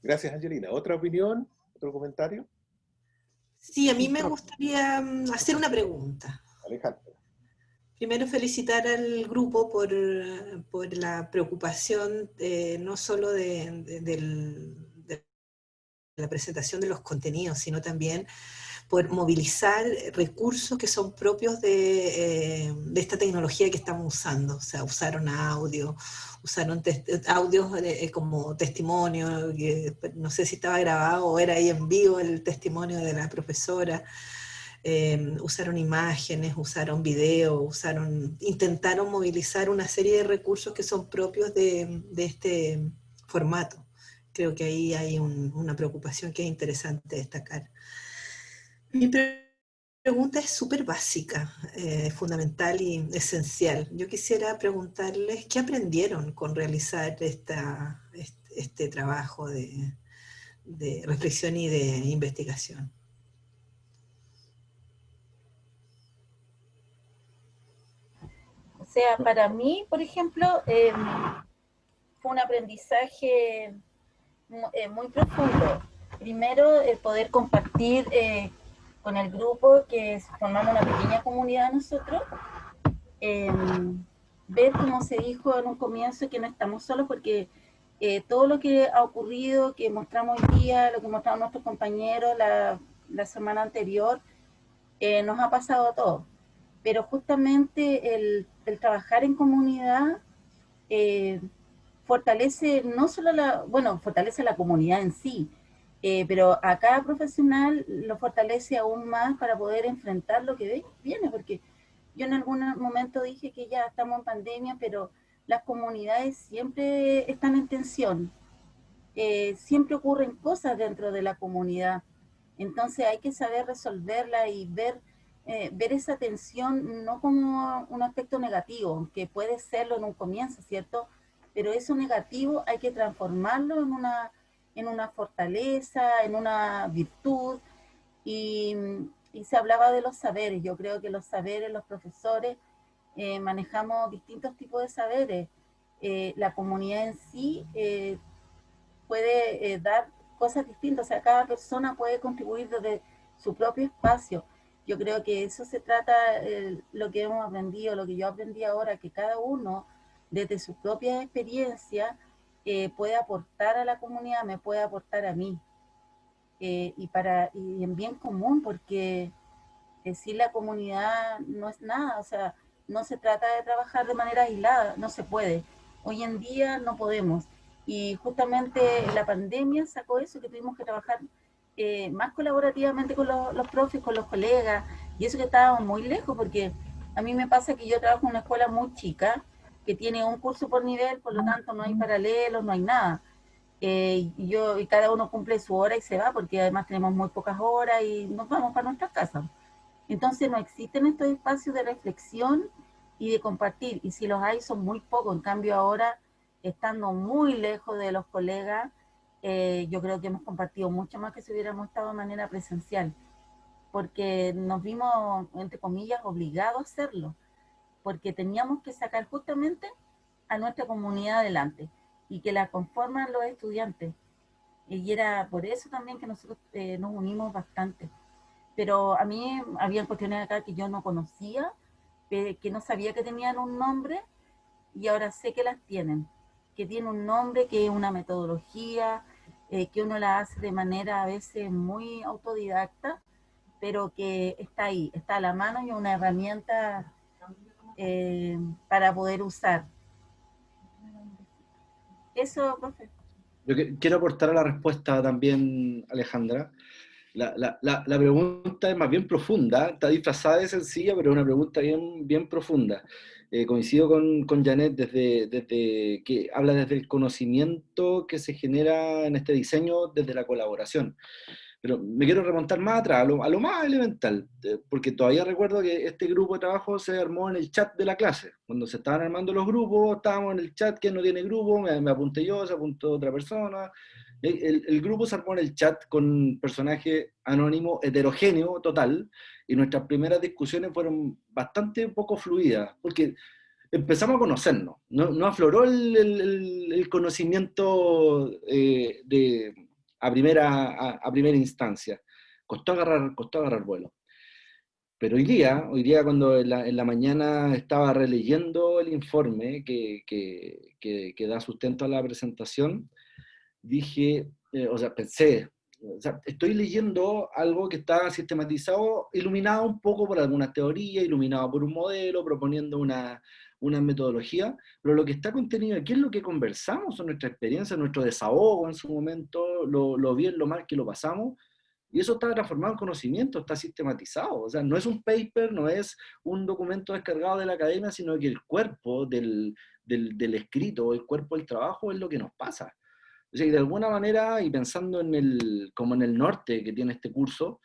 Gracias, Angelina. ¿Otra opinión? ¿Otro comentario? Sí, a mí me gustaría hacer una pregunta. Alejandra. Primero felicitar al grupo por la preocupación no solo de la presentación de los contenidos, sino también por movilizar recursos que son propios de esta tecnología que estamos usando. O sea, usaron audio, usaron audios como testimonio, que no sé si estaba grabado o era ahí en vivo el testimonio de la profesora. Usaron imágenes, usaron video, intentaron movilizar una serie de recursos que son propios de este formato. Creo que ahí hay una preocupación que es interesante destacar. Mi pregunta es súper básica, fundamental y esencial. Yo quisiera preguntarles qué aprendieron con realizar este trabajo de reflexión y de investigación. O sea, para mí, por ejemplo, fue un aprendizaje muy profundo. Primero, el poder compartir con el grupo, que formamos una pequeña comunidad nosotros, ver, como se dijo en un comienzo, que no estamos solos, porque todo lo que ha ocurrido, que mostramos hoy día, lo que mostraron nuestros compañeros la semana anterior, nos ha pasado a todos. Pero justamente el trabajar en comunidad fortalece no solo fortalece la comunidad en sí, pero a cada profesional lo fortalece aún más para poder enfrentar lo que viene, porque yo en algún momento dije que ya estamos en pandemia, pero las comunidades siempre están en tensión, siempre ocurren cosas dentro de la comunidad, entonces hay que saber resolverla y ver esa tensión no como un aspecto negativo, que puede serlo en un comienzo, ¿cierto? Pero eso negativo hay que transformarlo en una fortaleza, en una virtud, y se hablaba de los saberes. Yo creo que los saberes, los profesores, manejamos distintos tipos de saberes. La comunidad en sí puede dar cosas distintas, o sea, cada persona puede contribuir desde su propio espacio. Yo creo que eso se trata, lo que hemos aprendido, lo que yo aprendí ahora, que cada uno, desde su propia experiencia, puede aportar a la comunidad, me puede aportar a mí, y en bien común, porque decir la comunidad no es nada, o sea, no se trata de trabajar de manera aislada, no se puede. Hoy en día no podemos, y justamente la pandemia sacó eso, que tuvimos que trabajar más colaborativamente con los profes, con los colegas, y eso que estábamos muy lejos, porque a mí me pasa que yo trabajo en una escuela muy chica, que tiene un curso por nivel, por lo tanto no hay paralelos, no hay nada. Y cada uno cumple su hora y se va, porque además tenemos muy pocas horas y nos vamos para nuestras casas. Entonces no existen estos espacios de reflexión y de compartir, y si los hay son muy pocos. En cambio ahora, estando muy lejos de los colegas, yo creo que hemos compartido mucho más que si hubiéramos estado de manera presencial, porque nos vimos, entre comillas, obligados a hacerlo, porque teníamos que sacar justamente a nuestra comunidad adelante, y que la conforman los estudiantes. Y era por eso también que nosotros nos unimos bastante. Pero a mí había cuestiones acá que yo no conocía, que no sabía que tenían un nombre, y ahora sé que las tienen, que tienen un nombre, que es una metodología, que uno la hace de manera a veces muy autodidacta, pero que está ahí, está a la mano y una herramienta para poder usar. Eso, profe. Yo quiero aportar a la respuesta también, Alejandra. La pregunta es más bien profunda, está disfrazada de sencilla, pero es una pregunta bien profunda. Coincido con Janet desde que habla desde el conocimiento que se genera en este diseño, desde la colaboración. Pero me quiero remontar más atrás, a lo más elemental, porque todavía recuerdo que este grupo de trabajo se armó en el chat de la clase. Cuando se estaban armando los grupos, estábamos en el chat, ¿quién no tiene grupo? Me apunté yo, se apuntó otra persona. El grupo se armó en el chat con un personaje anónimo heterogéneo total, y nuestras primeras discusiones fueron bastante poco fluidas, porque empezamos a conocernos, no afloró el conocimiento a primera instancia. Costó agarrar vuelo. Pero hoy día cuando en la mañana estaba releyendo el informe que da sustento a la presentación, dije, pensé, estoy leyendo algo que está sistematizado, iluminado un poco por alguna teoría, iluminado por un modelo, proponiendo una metodología, pero lo que está contenido aquí es lo que conversamos, son nuestra experiencia, nuestro desahogo en su momento, lo bien, lo mal que lo pasamos, y eso está transformado en conocimiento, está sistematizado. O sea, no es un paper, no es un documento descargado de la academia, sino que el cuerpo del escrito, el cuerpo del trabajo es lo que nos pasa. O sea, y de alguna manera, y pensando como en el norte que tiene este curso,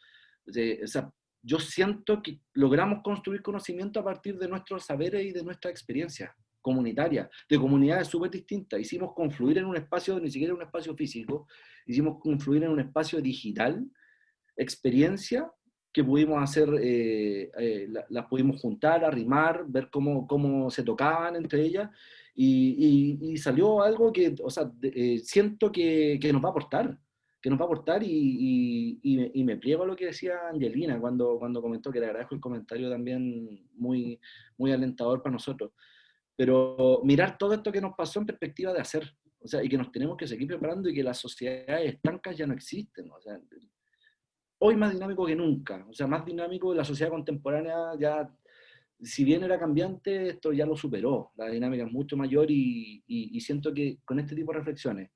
o sea, yo siento que logramos construir conocimiento a partir de nuestros saberes y de nuestra experiencia comunitaria, de comunidades súper distintas. Hicimos confluir en un espacio, ni siquiera un espacio físico, hicimos confluir en un espacio digital, experiencia que pudimos hacer, las pudimos juntar, arrimar, ver cómo se tocaban entre ellas, y salió algo que, o sea, siento que nos va a aportar, y me pliego a lo que decía Angelina cuando comentó, que le agradezco el comentario también muy, muy alentador para nosotros. Pero mirar todo esto que nos pasó en perspectiva de hacer, o sea, y que nos tenemos que seguir preparando, y que las sociedades estancas ya no existen, o sea, hoy más dinámico que nunca, o sea, más dinámico. La sociedad contemporánea ya, si bien era cambiante, esto ya lo superó, la dinámica es mucho mayor, y siento que con este tipo de reflexiones,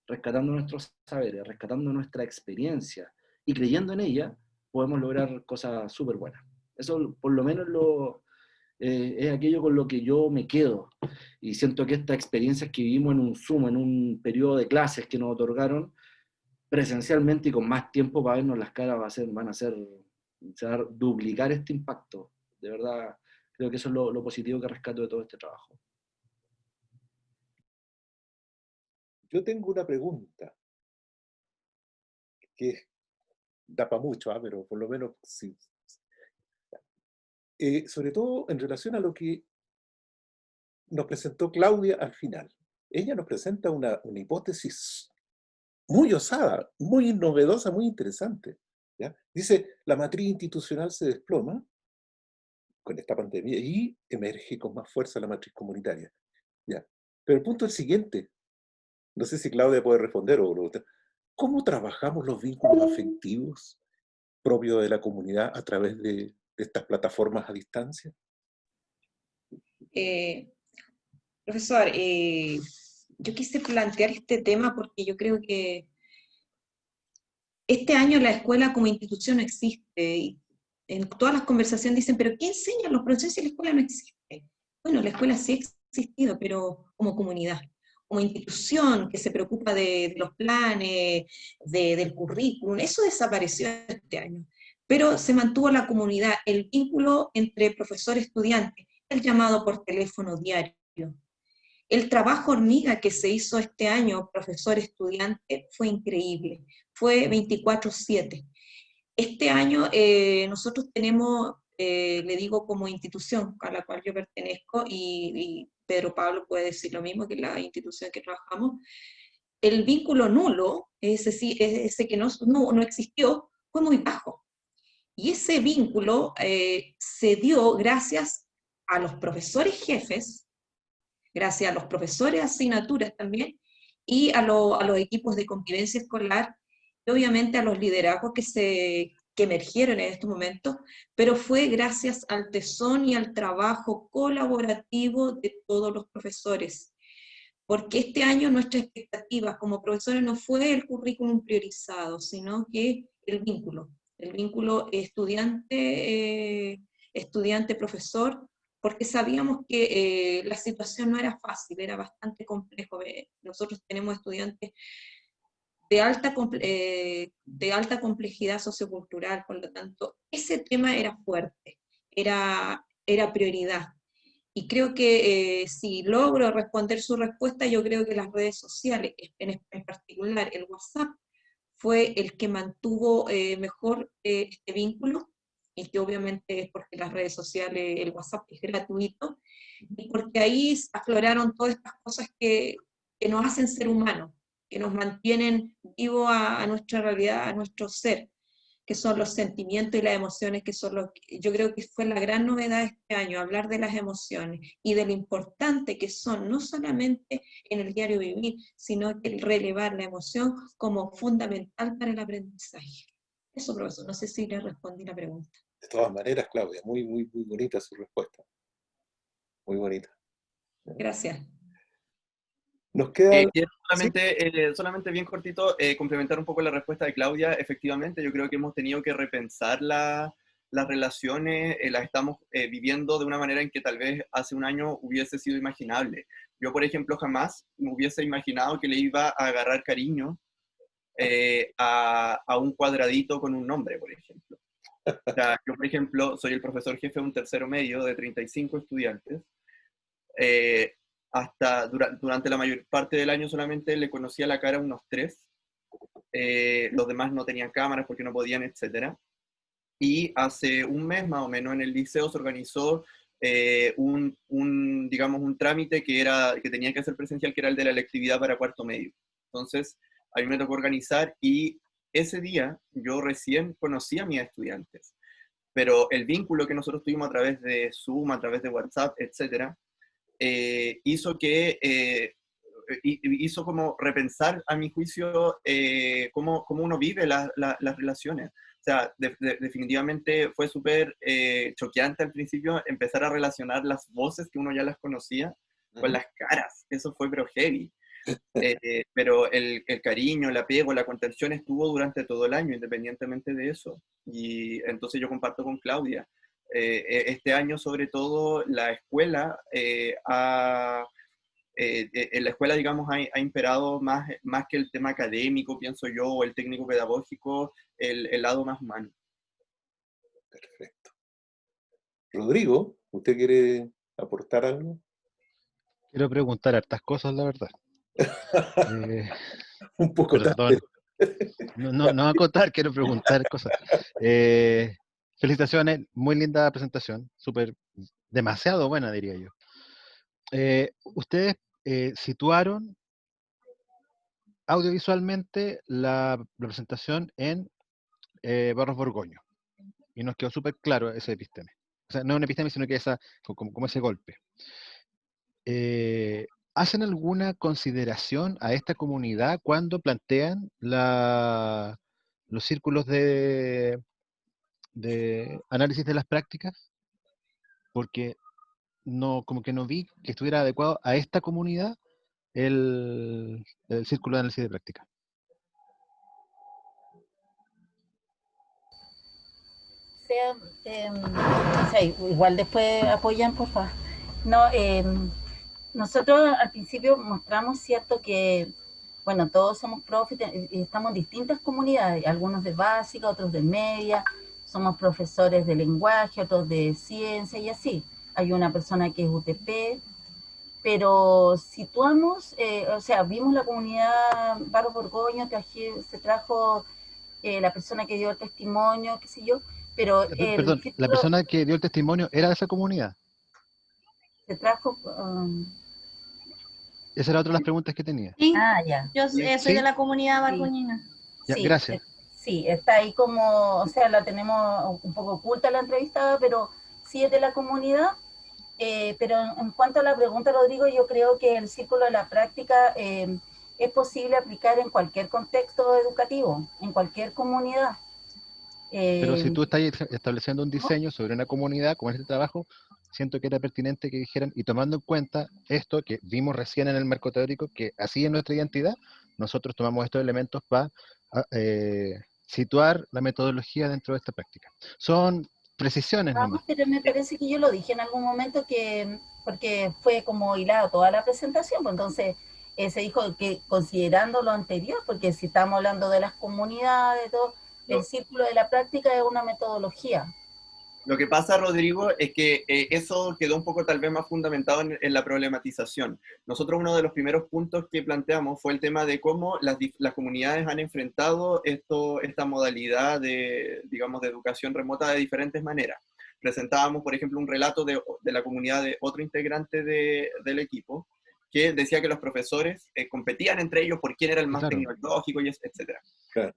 rescatando nuestros saberes, rescatando nuestra experiencia y creyendo en ella, podemos lograr cosas súper buenas. Eso por lo menos es aquello con lo que yo me quedo, y siento que estas experiencias que vivimos en un Zoom, en un periodo de clases que nos otorgaron presencialmente y con más tiempo para vernos las caras, se va a duplicar este impacto. De verdad, creo que eso es lo positivo que rescato de todo este trabajo. Yo tengo una pregunta que da para mucho, pero por lo menos sí. Sobre todo en relación a lo que nos presentó Claudia al final. Ella nos presenta una hipótesis muy osada, muy novedosa, muy interesante, ¿ya? Dice, la matriz institucional se desploma con esta pandemia y emerge con más fuerza la matriz comunitaria, ¿ya? Pero el punto es el siguiente, no sé si Claudia puede responder o usted. ¿Cómo trabajamos los vínculos afectivos propios de la comunidad a través de estas plataformas a distancia? Profesor, yo quise plantear este tema porque yo creo que este año la escuela como institución no existe. Y en todas las conversaciones dicen, ¿pero qué enseñan los profesores si la escuela no existe? Bueno, la escuela sí ha existido, pero como comunidad, como institución que se preocupa de los planes, del currículum, eso desapareció este año. Pero se mantuvo la comunidad, el vínculo entre profesor y estudiante, el llamado por teléfono diario, El trabajo hormiga que se hizo este año, profesor-estudiante, fue increíble, fue 24/7. Este año nosotros tenemos, le digo como institución a la cual yo pertenezco, y Pedro Pablo puede decir lo mismo, que la institución que trabajamos, el vínculo nulo, ese que no existió, fue muy bajo. Y ese vínculo se dio gracias a los profesores jefes, gracias a los profesores de asignaturas también, y a los equipos de convivencia escolar, y obviamente a los liderazgos que emergieron en estos momentos, pero fue gracias al tesón y al trabajo colaborativo de todos los profesores. Porque este año nuestra expectativa como profesores no fue el currículum priorizado, sino que el vínculo estudiante-profesor, porque sabíamos que la situación no era fácil, era bastante complejo. Nosotros tenemos estudiantes de alta complejidad sociocultural, por lo tanto, ese tema era fuerte, era prioridad. Y creo que si logro responder su respuesta, yo creo que las redes sociales, en particular el WhatsApp, fue el que mantuvo mejor este vínculo, y que obviamente es porque las redes sociales, el WhatsApp es gratuito, y porque ahí afloraron todas estas cosas que nos hacen ser humanos, que nos mantienen vivos a nuestra realidad, a nuestro ser, que son los sentimientos y las emociones, que son yo creo que fue la gran novedad este año, hablar de las emociones y de lo importante que son, no solamente en el diario vivir, sino que relevar la emoción como fundamental para el aprendizaje. Eso, profesor, no sé si le respondí la pregunta. De todas maneras, Claudia, muy, muy, muy bonita su respuesta. Muy bonita. Gracias. Nos queda... solamente bien cortito, complementar un poco la respuesta de Claudia. Efectivamente, yo creo que hemos tenido que repensar las relaciones, las estamos viviendo de una manera en que tal vez hace un año hubiese sido imaginable. Yo, por ejemplo, jamás me hubiese imaginado que le iba a agarrar cariño a un cuadradito con un nombre, por ejemplo. O sea, yo, por ejemplo, soy el profesor jefe de un tercero medio de 35 estudiantes. Durante la mayor parte del año solamente le conocía la cara a unos 3. Los demás no tenían cámaras porque no podían, etc. Y hace un mes más o menos en el liceo se organizó digamos, un trámite que tenía que hacer presencial, que era el de la electividad para cuarto medio. Entonces, a mí me tocó organizar, y ese día yo recién conocí a mis estudiantes. Pero el vínculo que nosotros tuvimos a través de Zoom, a través de WhatsApp, etc., hizo como repensar, a mi juicio, cómo uno vive las relaciones. O sea, definitivamente fue súper choqueante al principio empezar a relacionar las voces que uno ya las conocía con las caras. Eso fue pero heavy. Pero el cariño, el apego, la contención estuvo durante todo el año, independientemente de eso. Y entonces yo comparto con Claudia. Este año, sobre todo, la escuela en la escuela, digamos, ha imperado más que el tema académico, pienso yo, o el técnico pedagógico, el lado más humano. Perfecto. Rodrigo, ¿usted quiere aportar algo? Quiero preguntar hartas cosas, la verdad. Un poco perdón. No acotar, quiero preguntar cosas. Felicitaciones, muy linda presentación, demasiado buena, diría yo. Ustedes situaron audiovisualmente la presentación en Barros Borgoño, y nos quedó súper claro ese episteme. O sea, no un episteme, sino que como ese golpe. ¿Hacen alguna consideración a esta comunidad cuando plantean los círculos de análisis de las prácticas? Porque como que no vi que estuviera adecuado a esta comunidad el círculo de análisis de práctica. Igual después apoyan, por favor. No, nosotros al principio mostramos, cierto, que, bueno, todos somos profes y estamos en distintas comunidades, algunos de básica, otros de media, somos profesores de lenguaje, otros de ciencia y así. Hay una persona que es UTP, pero situamos, o sea, vimos la comunidad Barros Borgoño, se trajo la persona que dio el testimonio, qué sé yo, pero el Perdón, ¿la círculo persona que dio el testimonio era de esa comunidad? se trajo... Esa era otra de las preguntas que tenía. Sí, ya. yo soy ¿Sí? de la comunidad bargoñina. Ya, Sí, gracias. sí, está ahí como, o sea, la tenemos un poco oculta la entrevistada, pero sí es de la comunidad. Pero en cuanto a la pregunta, Rodrigo, yo creo que el círculo de la práctica es posible aplicar en cualquier contexto educativo, en cualquier comunidad. Pero si Eh, tú estás estableciendo un diseño sobre una comunidad, como en este trabajo, siento que era pertinente que dijeran, y tomando en cuenta esto que vimos recién en el marco teórico, que así es nuestra identidad, nosotros tomamos estos elementos para situar la metodología dentro de esta práctica. Son precisiones nomás. pero me parece que yo lo dije en algún momento porque fue como hilado toda la presentación, pues entonces se dijo que considerando lo anterior, porque si estamos hablando de las comunidades, todo, el círculo de la práctica es una metodología. Lo que pasa, Rodrigo, es que eso quedó un poco tal vez más fundamentado en la problematización. Nosotros uno de los primeros puntos que planteamos fue el tema de cómo las comunidades han enfrentado esta modalidad de, digamos, de educación remota de diferentes maneras. Presentábamos, por ejemplo, un relato de la comunidad de otro integrante del equipo, que decía que los profesores competían entre ellos por quién era el más tecnológico, y etc. Claro.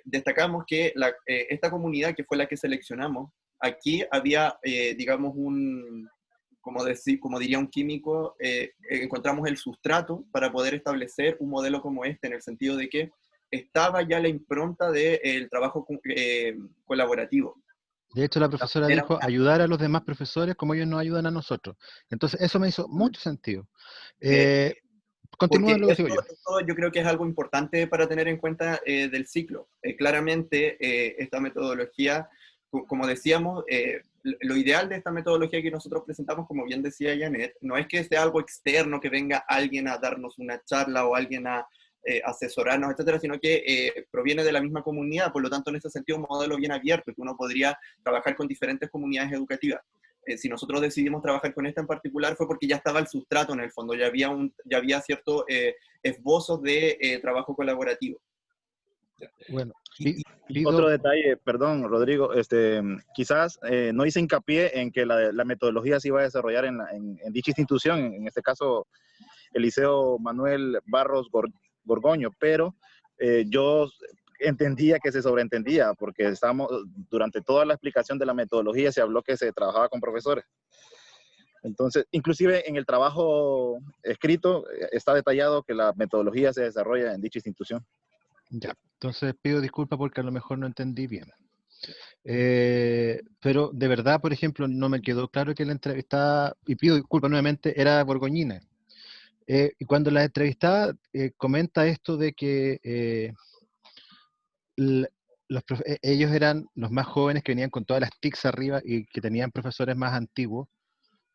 Destacamos que esta comunidad, que fue la que seleccionamos, aquí había, digamos, como diría un químico, encontramos el sustrato para poder establecer un modelo como este, en el sentido de que estaba ya la impronta del trabajo colaborativo. De hecho, la profesora dijo ayudar a los demás profesores como ellos nos ayudan a nosotros. Entonces, eso me hizo mucho sentido. Continúa, luego sigo yo. Esto yo creo que es algo importante para tener en cuenta del ciclo. Claramente, esta metodología, como decíamos, lo ideal de esta metodología que nosotros presentamos, como bien decía Janet, no es que sea algo externo, que venga alguien a darnos una charla o alguien a asesorarnos, etcétera, sino que proviene de la misma comunidad. Por lo tanto, en ese sentido, un modelo bien abierto, que uno podría trabajar con diferentes comunidades educativas. Si nosotros decidimos trabajar con esta en particular fue porque ya estaba el sustrato en el fondo, ya había ciertos esbozos de trabajo colaborativo. Bueno, y otro detalle, perdón, Rodrigo, quizás no hice hincapié en que la metodología se iba a desarrollar en dicha institución, en este caso el Liceo Manuel Barros Borgoño, pero yo entendía que se sobreentendía, porque durante toda la explicación de la metodología se habló que se trabajaba con profesores. Entonces, inclusive en el trabajo escrito está detallado que la metodología se desarrolla en dicha institución. Ya, entonces pido disculpas porque a lo mejor no entendí bien. Pero de verdad, por ejemplo, no me quedó claro que la entrevistada, y pido disculpas nuevamente, era borgoñina. Y cuando la entrevistada comenta esto de que ellos eran los más jóvenes que venían con todas las TICs arriba y que tenían profesores más antiguos,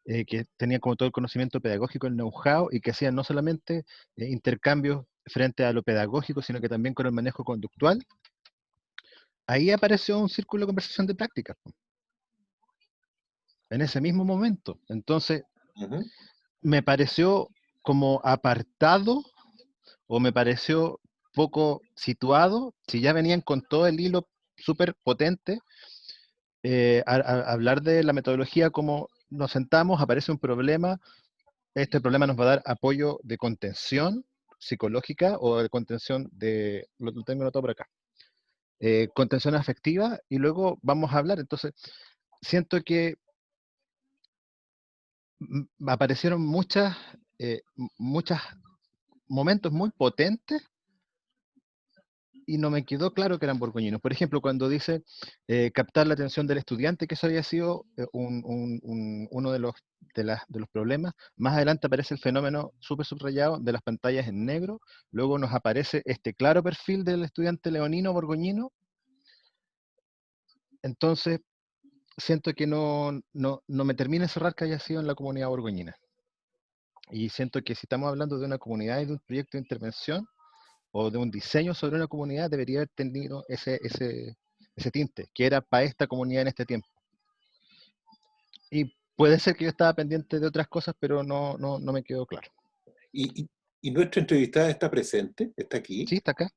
que tenían como todo el conocimiento pedagógico, el know-how, y que hacían no solamente intercambios frente a lo pedagógico, sino que también con el manejo conductual. Ahí apareció un círculo de conversación de prácticas, en ese mismo momento. Entonces, me pareció como apartado, o me pareció poco situado, si ya venían con todo el hilo súper potente, a hablar de la metodología como nos sentamos, aparece un problema, este problema nos va a dar apoyo de contención psicológica o de contención de, lo tengo anotado por acá, contención afectiva, y luego vamos a hablar. Entonces, siento que aparecieron muchos momentos muy potentes y no me quedó claro que eran borgoñinos. Por ejemplo, cuando dice captar la atención del estudiante, que eso había sido uno de los problemas. Más adelante aparece el fenómeno súper subrayado de las pantallas en negro. Luego nos aparece este claro perfil del estudiante leonino borgoñino. Entonces, siento que no me termina de cerrar que haya sido en la comunidad borgoñina. Y siento que si estamos hablando de una comunidad y de un proyecto de intervención, o de un diseño sobre una comunidad, debería haber tenido ese tinte, que era para esta comunidad en este tiempo. Y puede ser que yo estaba pendiente de otras cosas, pero no me quedó claro. ¿Y nuestra entrevistada está presente? ¿Está aquí? Sí, está acá.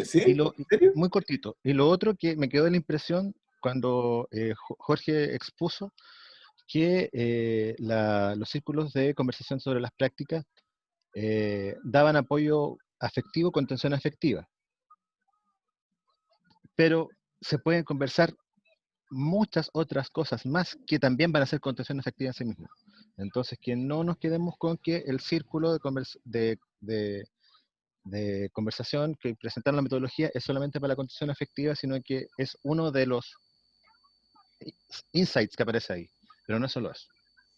¿Sí? ¿En serio? Muy cortito. Y lo otro que me quedó la impresión cuando Jorge expuso que los círculos de conversación sobre las prácticas daban apoyo afectivo, contención afectiva. Pero se pueden conversar muchas otras cosas más que también van a ser contención afectiva en sí mismo. Entonces, que no nos quedemos con que el círculo de conversación que presentaron la metodología es solamente para la contención afectiva, sino que es uno de los insights que aparece ahí, pero no es solo eso.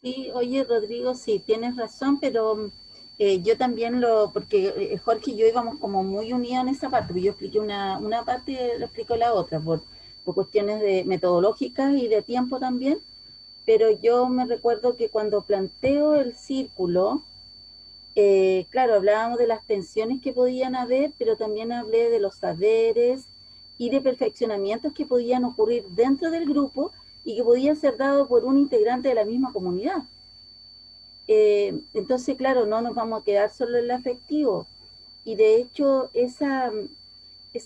Sí, oye Rodrigo, sí, tienes razón, pero yo también porque Jorge y yo íbamos como muy unidos en esa parte, porque yo expliqué una parte y lo explicó la otra, por cuestiones de metodológicas y de tiempo también, pero yo me recuerdo que cuando planteo el círculo, claro, hablábamos de las tensiones que podían haber, pero también hablé de los saberes y de perfeccionamientos que podían ocurrir dentro del grupo y que podían ser dados por un integrante de la misma comunidad. Entonces, claro, no nos vamos a quedar solo en lo afectivo. Y de hecho, esa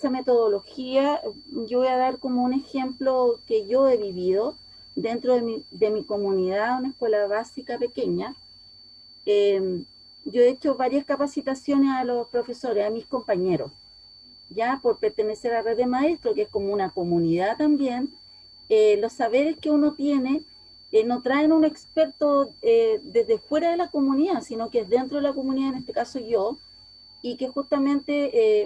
metodología, yo voy a dar como un ejemplo que yo he vivido dentro de mi comunidad, una escuela básica pequeña. Yo he hecho varias capacitaciones a los profesores, a mis compañeros, ya por pertenecer a Red de Maestros, que es como una comunidad también. Los saberes que uno tiene no traen un experto desde fuera de la comunidad, sino que es dentro de la comunidad, en este caso yo, y que justamente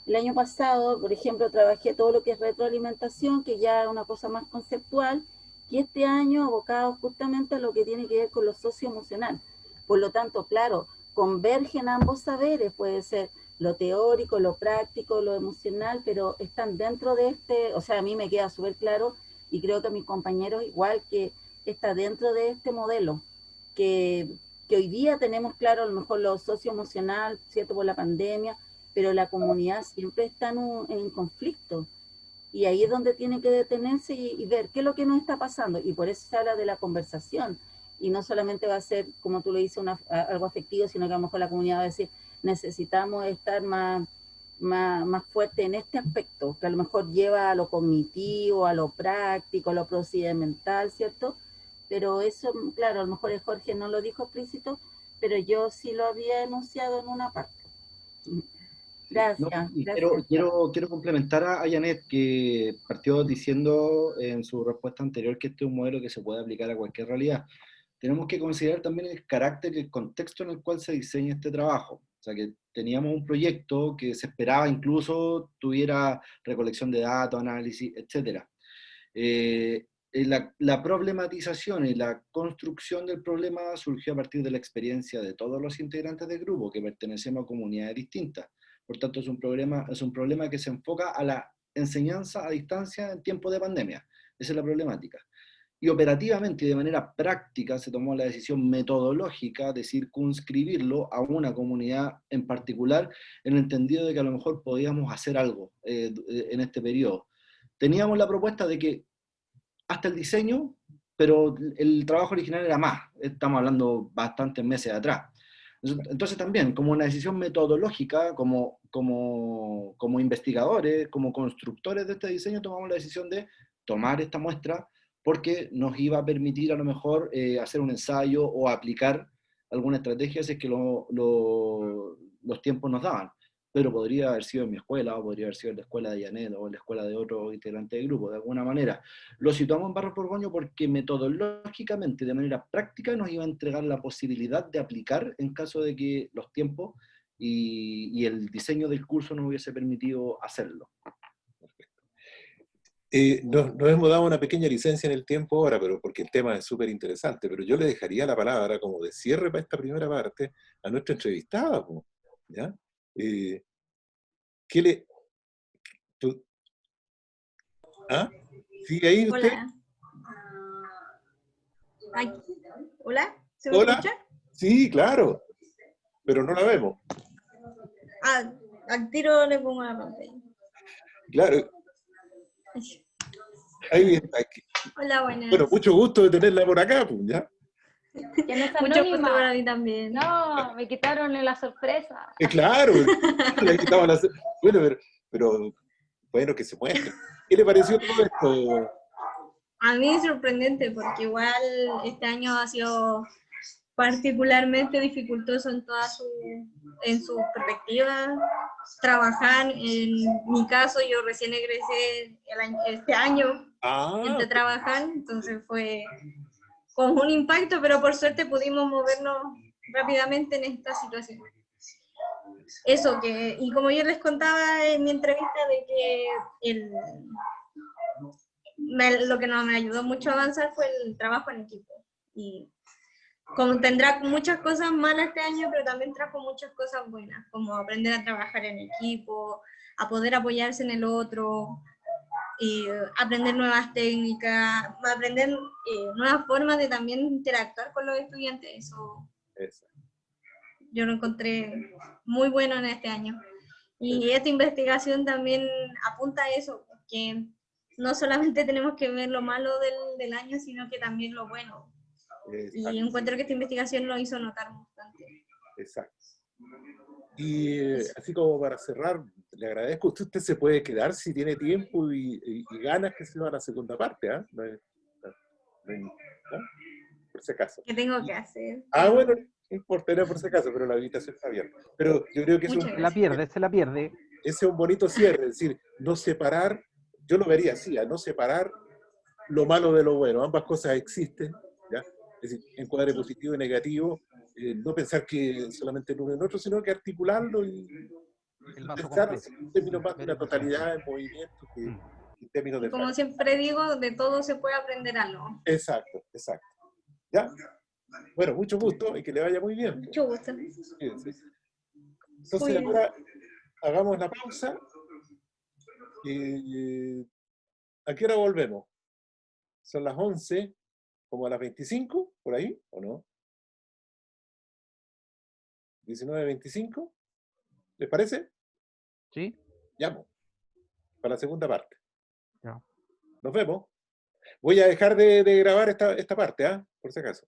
el año pasado, por ejemplo, trabajé todo lo que es retroalimentación, que ya es una cosa más conceptual, y este año abocado justamente a lo que tiene que ver con lo socioemocional. Por lo tanto, claro, convergen ambos saberes, puede ser lo teórico, lo práctico, lo emocional, pero están dentro de o sea, a mí me queda súper claro, y creo que a mis compañeros igual, que está dentro de este modelo, que hoy día tenemos claro a lo mejor lo socioemocional, ¿cierto?, por la pandemia, pero la comunidad siempre está en conflicto, y ahí es donde tiene que detenerse y ver qué es lo que nos está pasando, y por eso se habla de la conversación, y no solamente va a ser, como tú lo dices, algo afectivo, sino que a lo mejor la comunidad va a decir, necesitamos estar más fuerte en este aspecto, que a lo mejor lleva a lo cognitivo, a lo práctico, a lo procedimental, ¿cierto? Pero eso, claro, a lo mejor Jorge no lo dijo explícito, pero yo sí lo había enunciado en una parte. Gracias. Quiero complementar a Janet, que partió diciendo en su respuesta anterior que este es un modelo que se puede aplicar a cualquier realidad. Tenemos que considerar también el carácter y el contexto en el cual se diseña este trabajo. O sea, que teníamos un proyecto que se esperaba incluso tuviera recolección de datos, análisis, etc. La problematización y la construcción del problema surgió a partir de la experiencia de todos los integrantes del grupo, que pertenecemos a comunidades distintas. Por tanto, es un problema que se enfoca a la enseñanza a distancia en tiempo de pandemia. Esa es la problemática. Y operativamente y de manera práctica se tomó la decisión metodológica de circunscribirlo a una comunidad en particular, en el entendido de que a lo mejor podíamos hacer algo en este periodo. Teníamos la propuesta de que hasta el diseño, pero el trabajo original era más, estamos hablando bastantes meses atrás. Entonces también, como una decisión metodológica, como investigadores, como constructores de este diseño, tomamos la decisión de tomar esta muestra porque nos iba a permitir a lo mejor hacer un ensayo o aplicar alguna estrategia si es que los tiempos nos daban. Pero podría haber sido en mi escuela, o podría haber sido en la escuela de Janet, o en la escuela de otro integrante del grupo, de alguna manera. Lo situamos en Barros Borgoño porque metodológicamente, de manera práctica, nos iba a entregar la posibilidad de aplicar en caso de que los tiempos y el diseño del curso nos hubiese permitido hacerlo. Nos hemos dado una pequeña licencia en el tiempo ahora, pero porque el tema es súper interesante, pero yo le dejaría la palabra como de cierre para esta primera parte a nuestra entrevistada, ¿ya? ¿Qué le... ¿Ah? ¿Sigue ahí usted? Hola. ¿Hola? ¿Se me escucha? Sí, claro, pero no la vemos. Al tiro le pongo la pantalla. Claro. Ahí está. Hola, buenas. Bueno, mucho gusto de tenerla por acá, pues, ¿ya? Ya no es Mucho gusto anónima. para mí también. No, me quitaron la sorpresa. Claro, le quitaba la... Bueno, pero bueno, que se muestre. ¿Qué le pareció todo esto? A mí es sorprendente porque igual este año ha sido particularmente dificultoso en su perspectiva. Trabajar, en mi caso, yo recién egresé este año, entré a trabajar, entonces fue con un impacto, pero por suerte pudimos movernos rápidamente en esta situación. Eso y como yo les contaba en mi entrevista, de que lo que me ayudó mucho a avanzar fue el trabajo en equipo. Y como tendrá muchas cosas malas este año, pero también trajo muchas cosas buenas, como aprender a trabajar en equipo, a poder apoyarse en el otro, y aprender nuevas técnicas, aprender nuevas formas de también interactuar con los estudiantes. Eso yo lo encontré muy bueno en este año. Y esta investigación también apunta a eso, que no solamente tenemos que ver lo malo del año, sino que también lo bueno. Y encuentro que esta investigación lo hizo notar bastante. Exacto. Y así como para cerrar, le agradezco. Usted se puede quedar si tiene tiempo y ganas que se va a la segunda parte, ¿ah? ¿No? Por si acaso. ¿Qué tengo que hacer? Bueno, no importa, era por si acaso, pero la invitación está abierta. Pero yo creo que se la pierde. Ese es un bonito cierre, es decir, no separar, yo lo vería así, no separar lo malo de lo bueno. Ambas cosas existen, ¿ya? Es decir, encuadre positivo y negativo, no pensar que solamente en uno y en otro, sino que articularlo y pensar en términos más de una totalidad en movimiento que en términos de... Como siempre digo, de todo se puede aprender algo. Exacto. ¿Ya? Bueno, mucho gusto y que le vaya muy bien. Mucho gusto. Entonces ahora hagamos la pausa y ¿a qué hora volvemos? Son las 11, como a las 25, por ahí, ¿o no? 19:25, ¿les parece? Sí. Llamo, para la segunda parte. Ya. Nos vemos. Voy a dejar de grabar esta parte, por si acaso.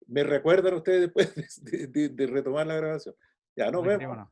Me recuerdan ustedes después de retomar la grabación. Ya, nos vemos.